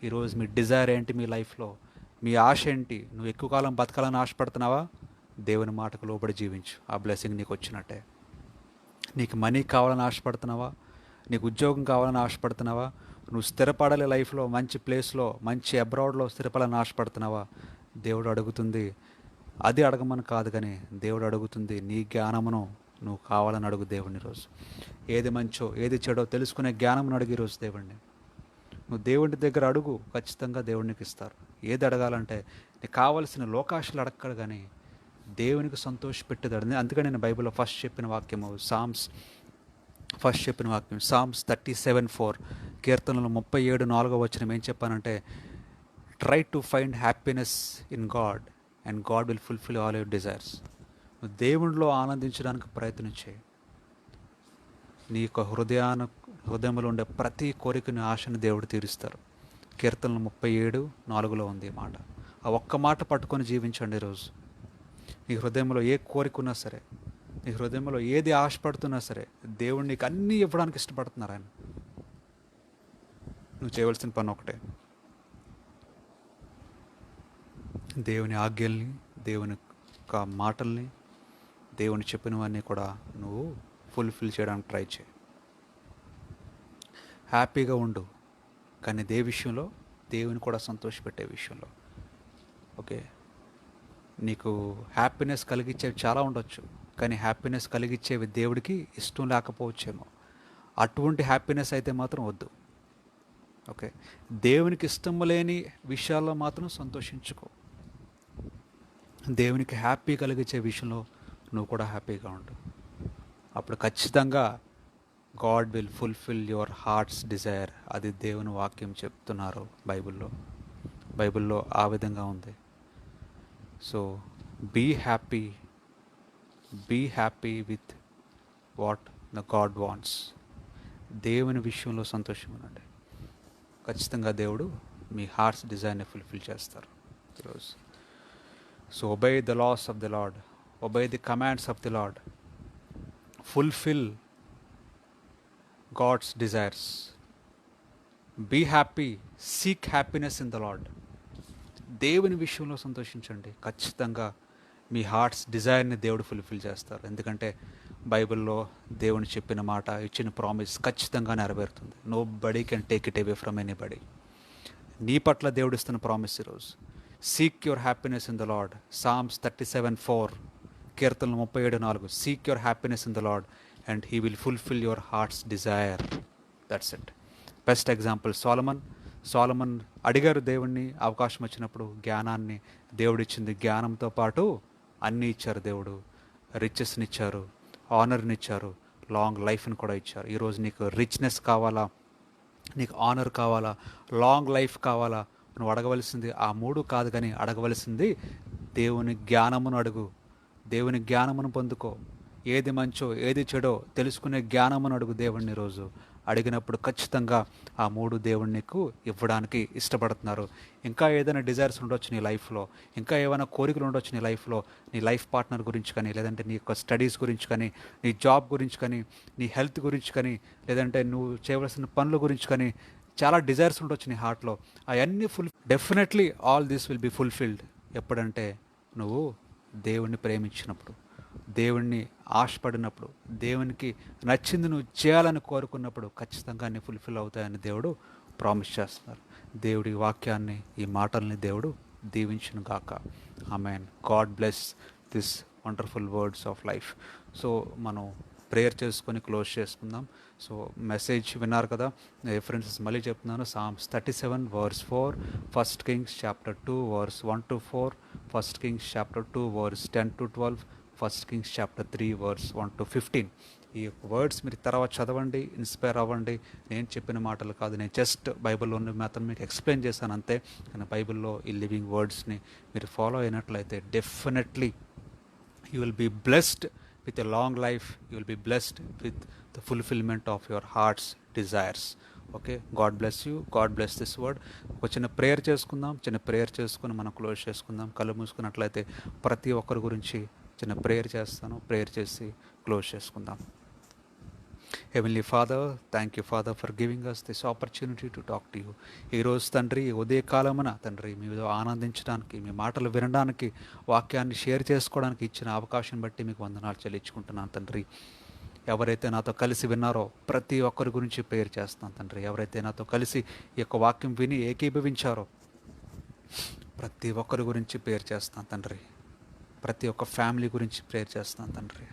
ఈరోజు మీ డిజైర్ ఏంటి? మీ లైఫ్లో మీ ఆశ ఏంటి? నువ్వు ఎక్కువ కాలం బతకాలని ఆశపడుతున్నావా? దేవుని మాటకు లోబడి జీవించు, ఆ బ్లెస్సింగ్ నీకు వచ్చినట్టే. నీకు మనీ కావాలని ఆశపడుతున్నావా? నీకు ఉద్యోగం కావాలని ఆశపడుతున్నావా? నువ్వు స్థిరపడాలి లైఫ్లో, మంచి ప్లేస్లో, మంచి అబ్రాడ్లో స్థిరపడాలని ఆశపడుతున్నావా? దేవుడు అడుగుతుంది అది అడగమని కాదు, కానీ దేవుడు అడుగుతుంది నీ జ్ఞానమును నువ్వు కావాలని అడుగు దేవుడిని. ఈరోజు ఏది మంచో ఏది చెడో తెలుసుకునే జ్ఞానమును అడుగు ఈరోజు దేవుడిని. నువ్వు దేవుడి దగ్గర అడుగు, ఖచ్చితంగా దేవుడికి ఇస్తారు. ఏది అడగాలంటే నీకు కావలసిన లోకాశలు అడగడు, కానీ దేవునికి సంతోషపెట్టేది. అందుకని నేను బైబిల్లో ఫస్ట్ చెప్పిన వాక్యం సామ్స్ 37:4, కీర్తనలు 37:4 ఏం చెప్పానంటే, try to find happiness in God and God will fulfil all your desires. నువ్వు దేవుడిలో ఆనందించడానికి ప్రయత్నం చేయి. నీ యొక్క హృదయంలో ఉండే ప్రతి కోరికని, ఆశని దేవుడు తీరుస్తారు. కీర్తనలు 37:4 ఉంది ఈ మాట. ఆ ఒక్క మాట పట్టుకొని జీవించండి ఈరోజు. నీ హృదయంలో ఏ కోరిక ఉన్నా సరే, నీ హృదయంలో ఏది ఆశపడుతున్నా సరే, దేవుడు నీకు అన్నీ ఇవ్వడానికి ఇష్టపడుతున్నారు ఆయన. నువ్వు చేయవలసిన పని ఒకటే, దేవుని ఆజ్ఞల్ని, దేవుని యొక్క మాటల్ని, దేవుని చెప్పినవన్నీ కూడా నువ్వు ఫుల్ఫిల్ చేయడానికి ట్రై చేయి. హ్యాపీగా ఉండు, కానీ విషయంలో దేవుని కూడా సంతోషపెట్టే విషయంలో. ఓకే, నీకు హ్యాపీనెస్ కలిగించేవి చాలా ఉండొచ్చు, కానీ హ్యాపీనెస్ కలిగించేవి దేవుడికి ఇష్టం లేకపోవచ్చేమో. అటువంటి హ్యాపీనెస్ అయితే మాత్రం వద్దు. ఓకే, దేవునికి ఇష్టం లేని విషయాల్లో మాత్రం సంతోషించుకో. దేవునికి హ్యాపీ కలిగించే విషయంలో నువ్వు కూడా హ్యాపీగా ఉండు. అప్పుడు ఖచ్చితంగా God will fulfil your heart's desire. అది దేవుని వాక్యం చెప్తున్నారు బైబిల్లో ఆ విధంగా ఉంది. So be happy with what the God wants. దేవుని విషయంలో సంతోషం ఉండండి. ఖచ్చితంగా దేవుడు మీ హార్ట్స్ డిజైర్ని ఫుల్ఫిల్ చేస్తారు ఈరోజు. So obey the laws of the Lord, obey the commands of the Lord, fulfill God's desires, be happy, seek happiness in the Lord. దేవుని విషయంలో సంతోషించండి. ఖచ్చితంగా మీ హార్ట్స్ డిజైర్ని దేవుడు ఫుల్ఫిల్ చేస్తారు. ఎందుకంటే బైబిల్లో దేవుని చెప్పిన మాట, ఇచ్చిన ప్రామిస్ ఖచ్చితంగా నెరవేరుతుంది. Nobody can take it away from anybody. నీ పట్ల దేవుడు ఇస్తున్న ప్రామిస్ ఈరోజు. Seek your happiness in the Lord. Psalms 37:4, కీర్తనలు 37:4. Seek your happiness in the Lord and he will fulfil your heart's desire. That's it. Best example Solomon అడిగారు దేవుణ్ణి, అవకాశం వచ్చినప్పుడు జ్ఞానాన్ని దేవుడిచ్చింది. జ్ఞానంతో పాటు అన్నీ ఇచ్చారు దేవుడు. రిచెస్ని ఇచ్చారు, ఆనర్ని ఇచ్చారు, లాంగ్ లైఫ్ని కూడా ఇచ్చారు. ఈరోజు నీకు రిచ్నెస్ కావాలా, నీకు ఆనర్ కావాలా, లాంగ్ లైఫ్ కావాలా? నువ్వు అడగవలసింది ఆ మూడు కాదు, కానీ అడగవలసింది దేవుని జ్ఞానమును అడుగు. దేవుని జ్ఞానమును పొందుకో. ఏది మంచో ఏది చెడో తెలుసుకునే జ్ఞానమును అడుగు దేవుణ్ణి. రోజు అడిగినప్పుడు ఖచ్చితంగా ఆ మూడు దేవుడు నీకు ఇవ్వడానికి ఇష్టపడుతున్నారు. ఇంకా ఏదైనా డిజైర్స్ ఉండొచ్చు నీ లైఫ్లో, ఇంకా ఏమైనా కోరికలు ఉండొచ్చు నీ లైఫ్లో, నీ లైఫ్ పార్ట్నర్ గురించి కానీ, లేదంటే నీ యొక్క స్టడీస్ గురించి కానీ, నీ జాబ్ గురించి కానీ, నీ హెల్త్ గురించి కానీ, లేదంటే నువ్వు చేయవలసిన పనుల గురించి కానీ, చాలా డిజైర్స్ ఉండొచ్చు నీ హార్ట్లో. అవన్నీ definitely all this will be fulfilled. ఎప్పుడంటే నువ్వు దేవుణ్ణి ప్రేమించినప్పుడు, దేవుణ్ణి ఆశపడినప్పుడు, దేవునికి నచ్చింది నువ్వు చేయాలని కోరుకున్నప్పుడు ఖచ్చితంగా అన్నీ ఫుల్ఫిల్ అవుతాయని దేవుడు ప్రామిస్ చేస్తున్నారు. దేవుడి వాక్యాన్ని, ఈ మాటల్ని దేవుడు దీవించును గాక. Amen. God bless this wonderful words of life. So మనం ప్రేయర్ చేసుకొని క్లోజ్ చేసుకుందాం. సో మెసేజ్ విన్నారు కదా, రిఫరెన్సెస్ మళ్ళీ చెప్తున్నాను. Psalms 37:4, 1 Kings chapter 2 verse 1-4, 1 Kings chapter 2 verse 10-12, 1 Kings chapter 3 verse 1-15. ఈ వర్డ్స్ మీరు తర్వాత చదవండి, ఇన్స్పైర్ అవ్వండి. నేను చెప్పిన మాటలు కాదు, నేను జస్ట్ బైబిల్లోని మాత్రం మీకు ఎక్స్ప్లెయిన్ చేశాను అంతే. కానీ బైబిల్లో ఈ లివింగ్ వర్డ్స్ని మీరు ఫాలో అయినట్లయితే definitely you will be blessed with a long life. You will be blessed with the fulfillment of your heart's desires. Okay, God bless you, God bless this word. ఒక చిన్న prayer చేసుకుందాం, చిన్న prayer చేసుకుని మనం close చేసుకుందాం. కళ్ళు మూసుకున్నట్లయితే ప్రతి ఒక్కరి గురించి చిన్న ప్రేయర్ చేస్తాను, ప్రేయర్ చేసి క్లోజ్ చేసుకుందాం. Heavenly Father, thank you Father for giving us this opportunity to talk to you. ఈరోజు తండ్రి ఉదయకాలమున తండ్రి మీతో ఆనందించడానికి, మీ మాటలు వినడానికి, వాక్యాన్ని షేర్ చేసుకోవడానికి ఇచ్చిన అవకాశం బట్టి మీకు వందనాలు చెల్లించుకుంటున్నాను తండ్రి. ఎవరైతే నాతో కలిసి విన్నారో ప్రతి ఒక్కరి గురించి ప్రేయర్ చేస్తున్నాను తండ్రి. ఎవరైతే నాతో కలిసి ఈ యొక్క వాక్యం విని ఏకీభవించారో ప్రతి ఒక్కరి గురించి ప్రేయర్ చేస్తాను తండ్రి. ప్రతి ఒక్క ఫ్యామిలీ గురించి ప్రేయర్ చేస్తాను తండ్రి.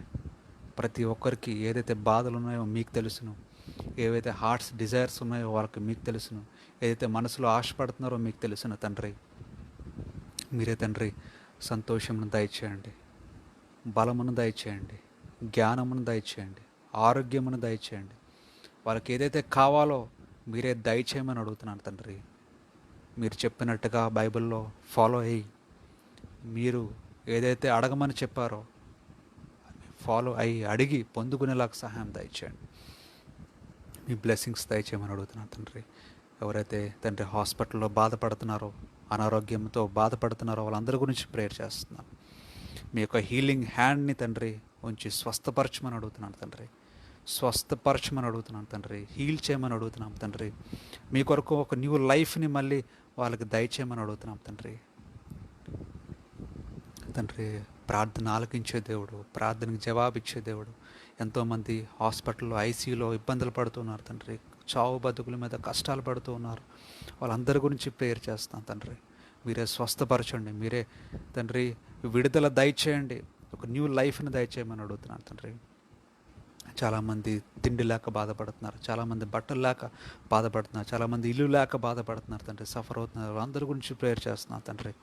ప్రతి ఒక్కరికి ఏదైతే బాధలు ఉన్నాయో మీకు తెలుసును, ఏవైతే హార్ట్స్ డిజైర్స్ ఉన్నాయో వాళ్ళకి మీకు తెలుసును, ఏదైతే మనసులో ఆశపడుతున్నారో మీకు తెలుసును తండ్రి. మీరే తండ్రి సంతోషమును దయచేయండి, బలమును దయచేయండి, జ్ఞానమును దయచేయండి, ఆరోగ్యమును దయచేయండి. వాళ్ళకి ఏదైతే కావాలో మీరే దయచేయమని అడుగుతున్నాను తండ్రి. మీరు చెప్పినట్టుగా బైబిల్లో ఫాలో అయ్యి, మీరు ఏదైతే అడగమని చెప్పారో ఫాలో అయ్యి అడిగి పొందుకునేలాగా సహాయం దయచేయండి. మీ బ్లెస్సింగ్స్ దయచేయమని అడుగుతున్నాను తండ్రి. ఎవరైతే తండ్రి హాస్పిటల్లో బాధపడుతున్నారో, అనారోగ్యంతో బాధపడుతున్నారో వాళ్ళందరి గురించి ప్రేయర్ చేస్తున్నాను. మీ యొక్క హీలింగ్ హ్యాండ్ని తండ్రి ఉంచి స్వస్థపరచమని అడుగుతున్నాను తండ్రి. స్వస్థపరచమని అడుగుతున్నాను తండ్రి. హీల్ చేయమని అడుగుతున్నాం తండ్రి. మీ కొరకు ఒక న్యూ లైఫ్ని మళ్ళీ వాళ్ళకి దయచేయమని అడుగుతున్నాం తండ్రి. తండ్రి ప్రార్థన ఆలకించే దేవుడు, ప్రార్థనకి జవాబిచ్చే దేవుడు. ఎంతోమంది హాస్పిటల్లో ఐసీయూలో ఇబ్బందులు పడుతున్నారు తండ్రి. చావు బతుకుల మీద కష్టాలు పడుతూ ఉన్నారు. వాళ్ళందరి గురించి ప్రేయర్ చేస్తాను తండ్రి. మీరే స్వస్థపరచండి, మీరే తండ్రి విడుదల దయచేయండి, ఒక న్యూ లైఫ్ని దయచేయమని అడుగుతున్నాను తండ్రి. చాలామంది తిండి లేక బాధపడుతున్నారు, చాలామంది బట్టలు లేక బాధపడుతున్నారు, చాలామంది ఇల్లు లేక బాధపడుతున్నారు తండ్రి, సఫర్ అవుతున్నారు. అందరి గురించి ప్రేయర్ చేస్తున్నాను తండ్రి.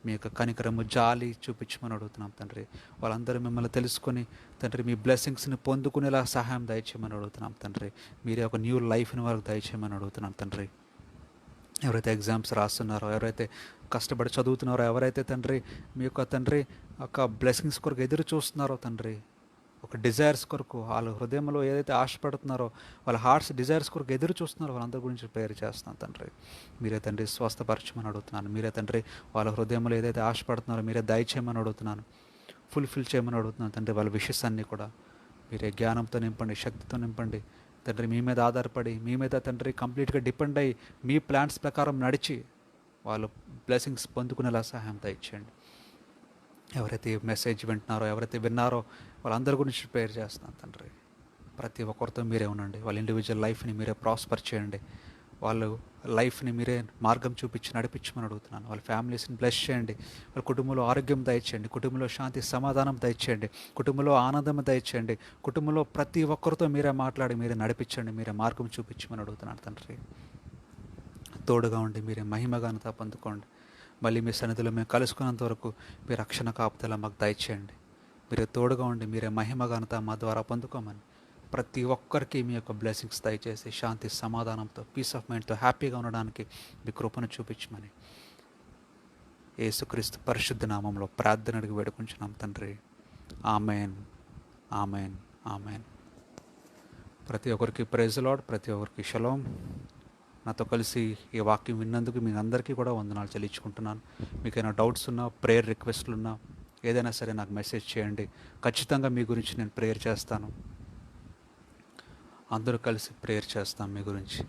మీ యొక్క కనికరము జాలి చూపించమని అడుగుతున్నాం తండ్రి. వాళ్ళందరూ మిమ్మల్ని తెలుసుకొని తండ్రి మీ బ్లెస్సింగ్స్ని పొందుకునేలా సహాయం దయచేయమని అడుగుతున్నాం తండ్రి. మీరే ఒక న్యూ లైఫ్ని వాళ్ళకి దయచేయమని అడుగుతున్నాం తండ్రి. ఎవరైతే ఎగ్జామ్స్ రాస్తున్నారో, ఎవరైతే కష్టపడి చదువుతున్నారో, ఎవరైతే తండ్రి మీ యొక్క తండ్రి ఒక బ్లెస్సింగ్స్ కొరకు ఎదురు చూస్తున్నారో తండ్రి, ఒక డిజైర్స్ కొరకు వాళ్ళ హృదయంలో ఏదైతే ఆశపడుతున్నారో, వాళ్ళ హార్ట్స్ డిజైర్స్ కొరకు ఎదురు చూస్తున్నారో వాళ్ళందరి గురించి ప్రేయర్ చేస్తున్నాను తండ్రి. మీరే తండ్రి స్వస్థపరచమని అడుగుతున్నాను. మీరే తండ్రి వాళ్ళ హృదయంలో ఏదైతే ఆశపడుతున్నారో మీరే దయచేయమని అడుగుతున్నాను, ఫుల్ఫిల్ చేయమని అడుగుతున్నాను తండ్రి. వాళ్ళ విషెస్ అన్నీ కూడా మీరే జ్ఞానంతో నింపండి, శక్తితో నింపండి తండ్రి. మీ మీద ఆధారపడి, మీ మీద తండ్రి కంప్లీట్గా డిపెండ్ అయ్యి మీ ప్లాన్స్ ప్రకారం నడిచి వాళ్ళు బ్లెస్సింగ్స్ పొందుకునేలా సహాయం దయచేయండి. ఎవరైతే మెసేజ్ వింటున్నారో, ఎవరైతే విన్నారో వాళ్ళందరి గురించి ప్రేయర్ చేస్తున్నాను తండ్రి. ప్రతి ఒక్కరితో మీరే ఉండండి. వాళ్ళ ఇండివిజువల్ లైఫ్ని మీరే ప్రాస్పర్ చేయండి. వాళ్ళు లైఫ్ని మీరే మార్గం చూపించి నడిపించమని అడుగుతున్నాను. వాళ్ళ ఫ్యామిలీస్ని బ్లెస్ చేయండి. వాళ్ళ కుటుంబంలో ఆరోగ్యం దయచేయండి, కుటుంబంలో శాంతి సమాధానం దయచేయండి, కుటుంబంలో ఆనందం దయచేయండి. కుటుంబంలో ప్రతి ఒక్కరితో మీరే మాట్లాడి మీరే నడిపించండి, మీరే మార్గం చూపించమని అడుగుతున్నాను తండ్రి. తోడుగా ఉండి మీరే మహిమగానత పొందుకోండి. మళ్ళీ మీ సన్నిధిలో మేము కలుసుకున్నంత వరకు మీ రక్షణ కాపుదల మాకు దయచేయండి. మీరే తోడుగా ఉండి మీరే మహిమగానత మా ద్వారా పొందుకోమని ప్రతి ఒక్కరికి మీ యొక్క బ్లెస్సింగ్స్ దయచేసి శాంతి సమాధానంతో, పీస్ ఆఫ్ మైండ్తో హ్యాపీగా ఉండడానికి మీ కృపను చూపించమని యేసుక్రీస్తు పరిశుద్ధ నామంలో ప్రార్థన అడిగి వేడుకుంటున్నాం తండ్రి. Amen, amen, amen. ప్రతి ఒక్కరికి ప్రైజ్ లార్డ్, ప్రతి ఒక్కరికి షలోం. నాతో కలిసి ఈ వాక్యం విన్నందుకు మీ అందరికీ కూడా వందనాలు చెల్లించుకుంటున్నాను. మీకైనా డౌట్స్ ఉన్నా, ప్రేయర్ రిక్వెస్ట్లు ఉన్నా ఏదైనా సరే నాకు మెసేజ్ చేయండి. ఖచ్చితంగా మీ గురించి నేను ప్రేయర్ చేస్తాను. అందరూ కలిసి ప్రేయర్ చేస్తాం మీ గురించి.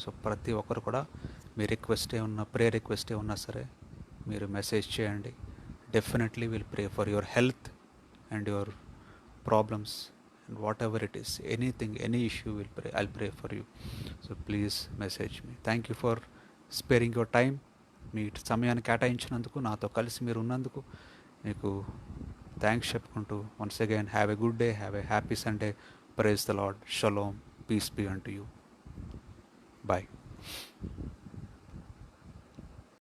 సో ప్రతి ఒక్కరు కూడా మీ రిక్వెస్ట్ ఏమన్నా, ప్రేయర్ రిక్వెస్ట్ ఏమన్నా సరే మీరు మెసేజ్ చేయండి. Definitely will pray for your health and your problems and whatever it is, anything, any issue, I'll pray for you. So please message me. Thank you for sparing your time. మీ సమయాన్ని కేటాయించినందుకు, నాతో కలిసి మీరు ఉన్నందుకు మీకు thanks చెప్పుకుంటూ once again have a good day, have a happy Sunday. Praise the Lord. Shalom, peace be unto you. Bye.